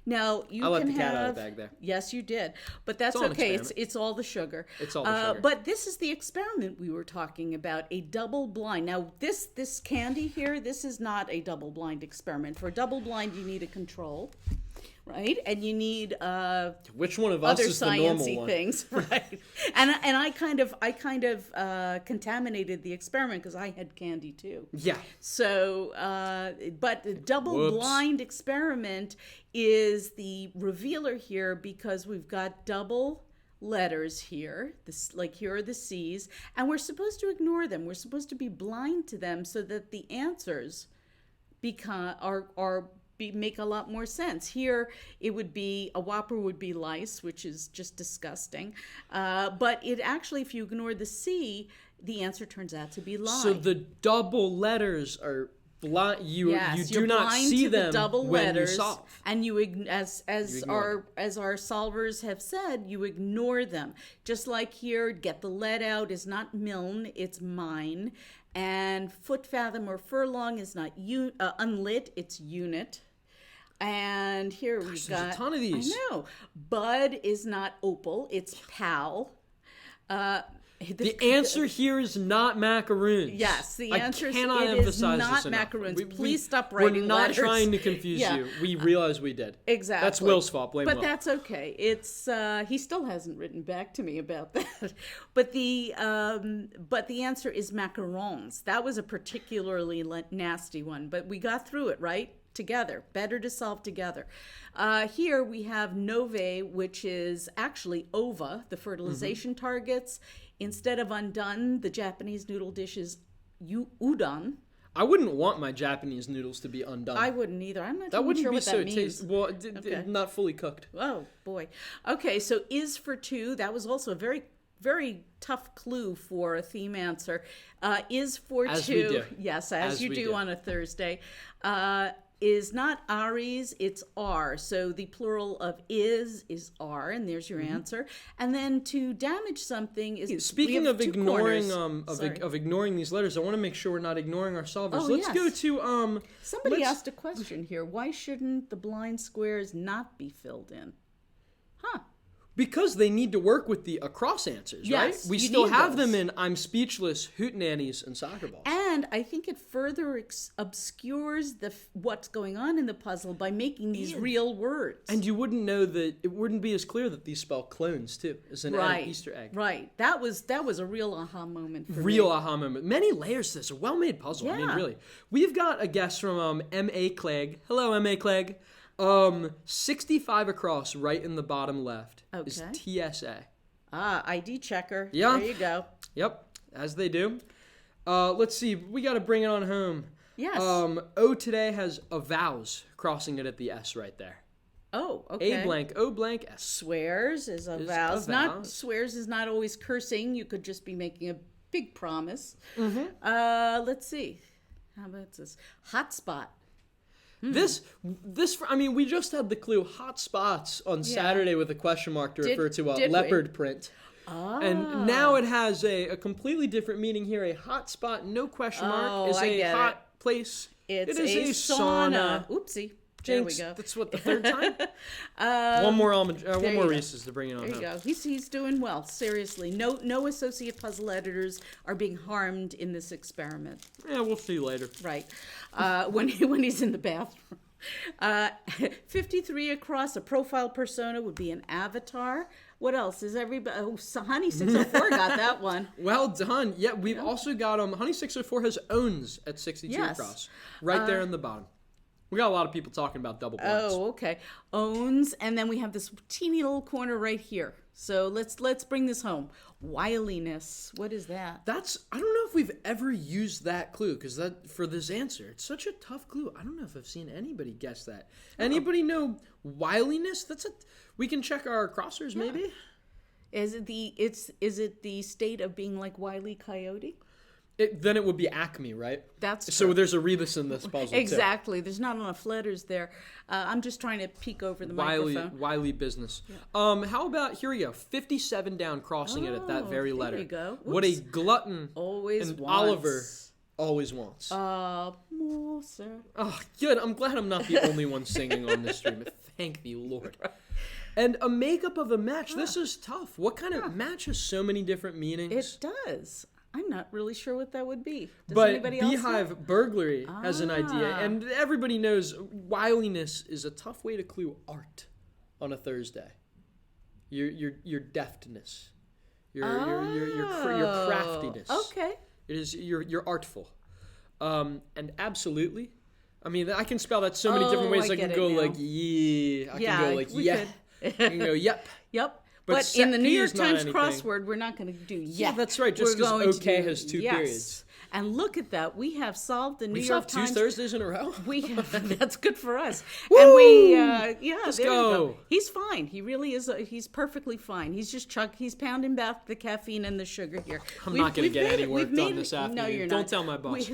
Now I let the cat out of the bag there. Yes, you did, but that's okay. It's all the sugar. It's all the sugar. But this is the experiment we were talking about, a double blind. Now this candy here, this is not a double blind experiment. For a double blind, you need a control, right? And you need which one of us is the normal one? Things, right? and I kind of contaminated the experiment because I had candy too. Yeah. So, but the double blind experiment is the revealer here, because we've got double letters here. Here are the C's, and we're supposed to ignore them. We're supposed to be blind to them so that the answers make a lot more sense. Here, it would be a Whopper would be lice, which is just disgusting. But it actually, if you ignore the C, the answer turns out to be lie. So the double letters are blind. You do not see them double when letters, you solve. And as our solvers have said, you ignore them. Just like here, get the lead out is not milne, it's mine. And foot fathom or furlong is not unlit, it's unit. And here we've got a ton of these. I know. Bud is not opal, it's pal. The answer here is not macaroons. Yes, the answer is not macaroons. Please stop writing We're not letters. trying to confuse you. We realize we did. Exactly. That's Will's fault. Blame Will. But that's okay. It's he still hasn't written back to me about that. But the answer is macarons. That was a particularly nasty one, but we got through it, right? Together. Better to solve together. Here we have Nove, which is actually ova, the fertilization targets. Instead of undone, the Japanese noodle dish is udon. I wouldn't want my Japanese noodles to be undone. I wouldn't either. I'm not sure what that means. Well, not fully cooked. Oh, boy. Okay, so is for two. That was also a very, very tough clue for a theme answer. Is for as two. We do. Yes, as you do on a Thursday. Is not Aries, it's R. So the plural of is R, and there's your answer. And then to damage something is... Speaking of ignoring ignoring these letters, I want to make sure we're not ignoring our solvers. Let's go to... Somebody asked a question here. Why shouldn't the blind squares not be filled in? Huh. Because they need to work with the across answers, right? We still have them in I'm speechless, hootenannies, and soccer balls. And I think it further obscures what's going on in the puzzle by making these real words. And you wouldn't know that it wouldn't be as clear that these spell clones too, as an Easter egg. Right. That was a real aha moment for me. Real aha moment. Many layers to this. A well-made puzzle. Yeah. I mean, really. We've got a guess from M.A. Clegg. Hello, M.A. Clegg. 65 across, right in the bottom left, is TSA. ID checker. Yeah. There you go. Yep, as they do. Let's see. We got to bring it on home. Yes. O today has a vowels crossing it at the S right there. Oh, okay. A blank, O blank, S. Swears is a vowels. Swears is not always cursing. You could just be making a big promise. Mm-hmm. Let's see. How about this? Hotspot. This, I mean, we just had the clue hot spots on Saturday with a question mark to refer to a leopard print. And now it has a completely different meaning here. A hot spot, no question mark, is a hot place. It is a sauna. Oopsie. There we go. That's what, the third time? One more Reese's to bring it on. There you go. He's doing well. Seriously, no associate puzzle editors are being harmed in this experiment. Yeah, we'll see later. Right, when he's in the bathroom. 53 across, a profile persona would be an avatar. What else is everybody? Oh, Honey 604 got that one. Well done. Yeah, we've also got Honey 604 has owns at 62 across, right there in the bottom. We got a lot of people talking about double blinds. Oh, okay. Owns, and then we have this teeny little corner right here. So let's bring this home. Wiliness. What is that? I don't know if we've ever used that clue, because that for this answer, it's such a tough clue. I don't know if I've seen anybody guess that. Anybody know wiliness? We can check our crossers maybe. Is it the state of being like Wile E. Coyote? Then it would be Acme, right? That's so. There's a rebus in this puzzle. Exactly. There's not enough letters there. I'm just trying to peek over the microphone. Wiley business. Yeah. How about, here we go, 57 down, crossing it at that very letter. There you go. Oops. What a glutton always and wants. Oliver always wants. More, sir. Oh, good. I'm glad I'm not the only one singing on this stream. Thank the Lord. And a makeup of a match. This is tough. What kind of match has so many different meanings? It does. I'm not really sure what that would be. Does but anybody else Beehive know? Burglary has an idea, and everybody knows wiliness is a tough way to clue art on a Thursday. Your deftness, your craftiness. Okay. It is you're artful, and absolutely. I mean, I can spell that so many different ways. I can go like yeah. I can go like yeah. I can go yep. Yep. But in the New York Times crossword, we're not going to do yeah. That's right. Just because OK has two periods. And look at that. We have solved the New York Times. We've solved 2 Thursdays in a row? We have. That's good for us. Woo! And we, Let's there go. You go. He's fine. He really is. He's perfectly fine. He's just he's pounding back the caffeine and the sugar here. I'm not going to get any work done this afternoon. No, you're not. Don't tell my boss.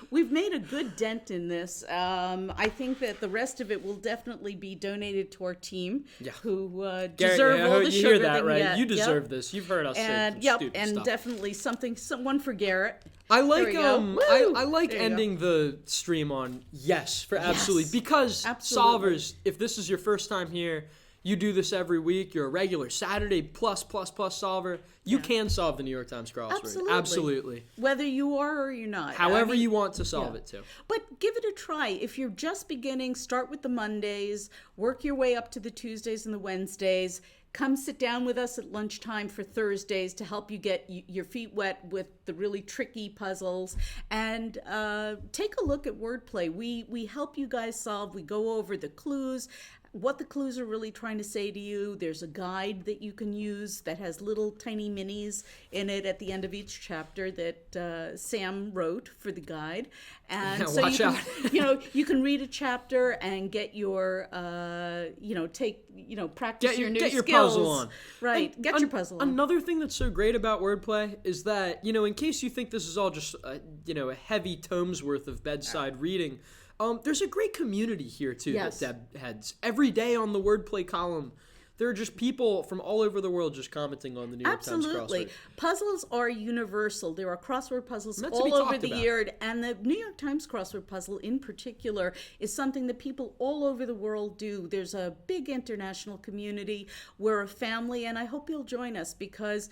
We've made a good dent in this. I think that the rest of it will definitely be donated to our team, who deserve all the sugar you hear that, right? Get. You deserve this. You've heard us say stupid stuff. Definitely someone for Garrett. I like I like ending the stream on yes for absolutely because solvers, if this is your first time here, you do this every week, you're a regular Saturday plus solver, you can solve the New York Times crossword. Absolutely. Whether you are or you're not. However you want to solve it too. But give it a try. If you're just beginning, start with the Mondays, work your way up to the Tuesdays and the Wednesdays. Come sit down with us at lunchtime for Thursdays to help you get your feet wet with the really tricky puzzles. And take a look at Wordplay. We help you guys solve. We go over the clues, what the clues are really trying to say to you. There's a guide that you can use that has little tiny minis in it at the end of each chapter that Sam wrote for the guide. And so you can read a chapter and get your practice your new skills. Get your puzzle on. Right. Get your puzzle on. Another thing that's so great about Wordplay is that, in case you think this is all just a heavy tomes worth of bedside reading, there's a great community here too that Deb heads. Every day on the Wordplay column, there are just people from all over the world just commenting on the New York Times crossword. Absolutely. Puzzles are universal. There are crossword puzzles all over the year, and the New York Times crossword puzzle in particular is something that people all over the world do. There's a big international community. We're a family, and I hope you'll join us because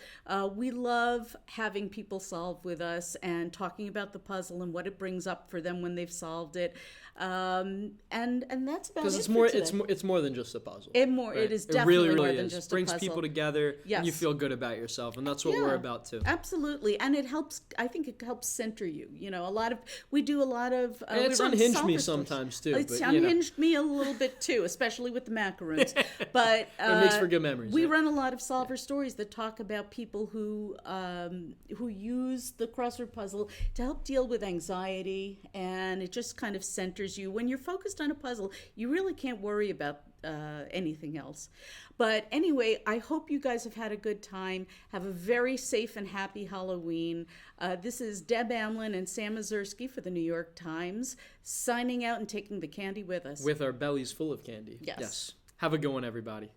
we love having people solve with us and talking about the puzzle and what it brings up for them when they've solved it. And that's about it. Because it's more than just a puzzle. It is definitely really more than is. just Brings a puzzle. people together, Yes. and you feel good about yourself, and that's what we're about too. Absolutely, and it helps. I think it helps center you. You know, we do a lot of. And it's unhinged me sometimes too. It's unhinged me a little bit too, especially with the macaroons. But it makes for good memories. We run a lot of solver stories that talk about people who use the crossword puzzle to help deal with anxiety, and it just kind of centers you. When you're focused on a puzzle, you really can't worry about anything else. But anyway, I hope you guys have had a good time. Have a very safe and happy Halloween. This is Deb Amlen and Sam Ezersky for the New York Times, signing out and taking the candy with us. With our bellies full of candy. Yes. Have a good one, everybody.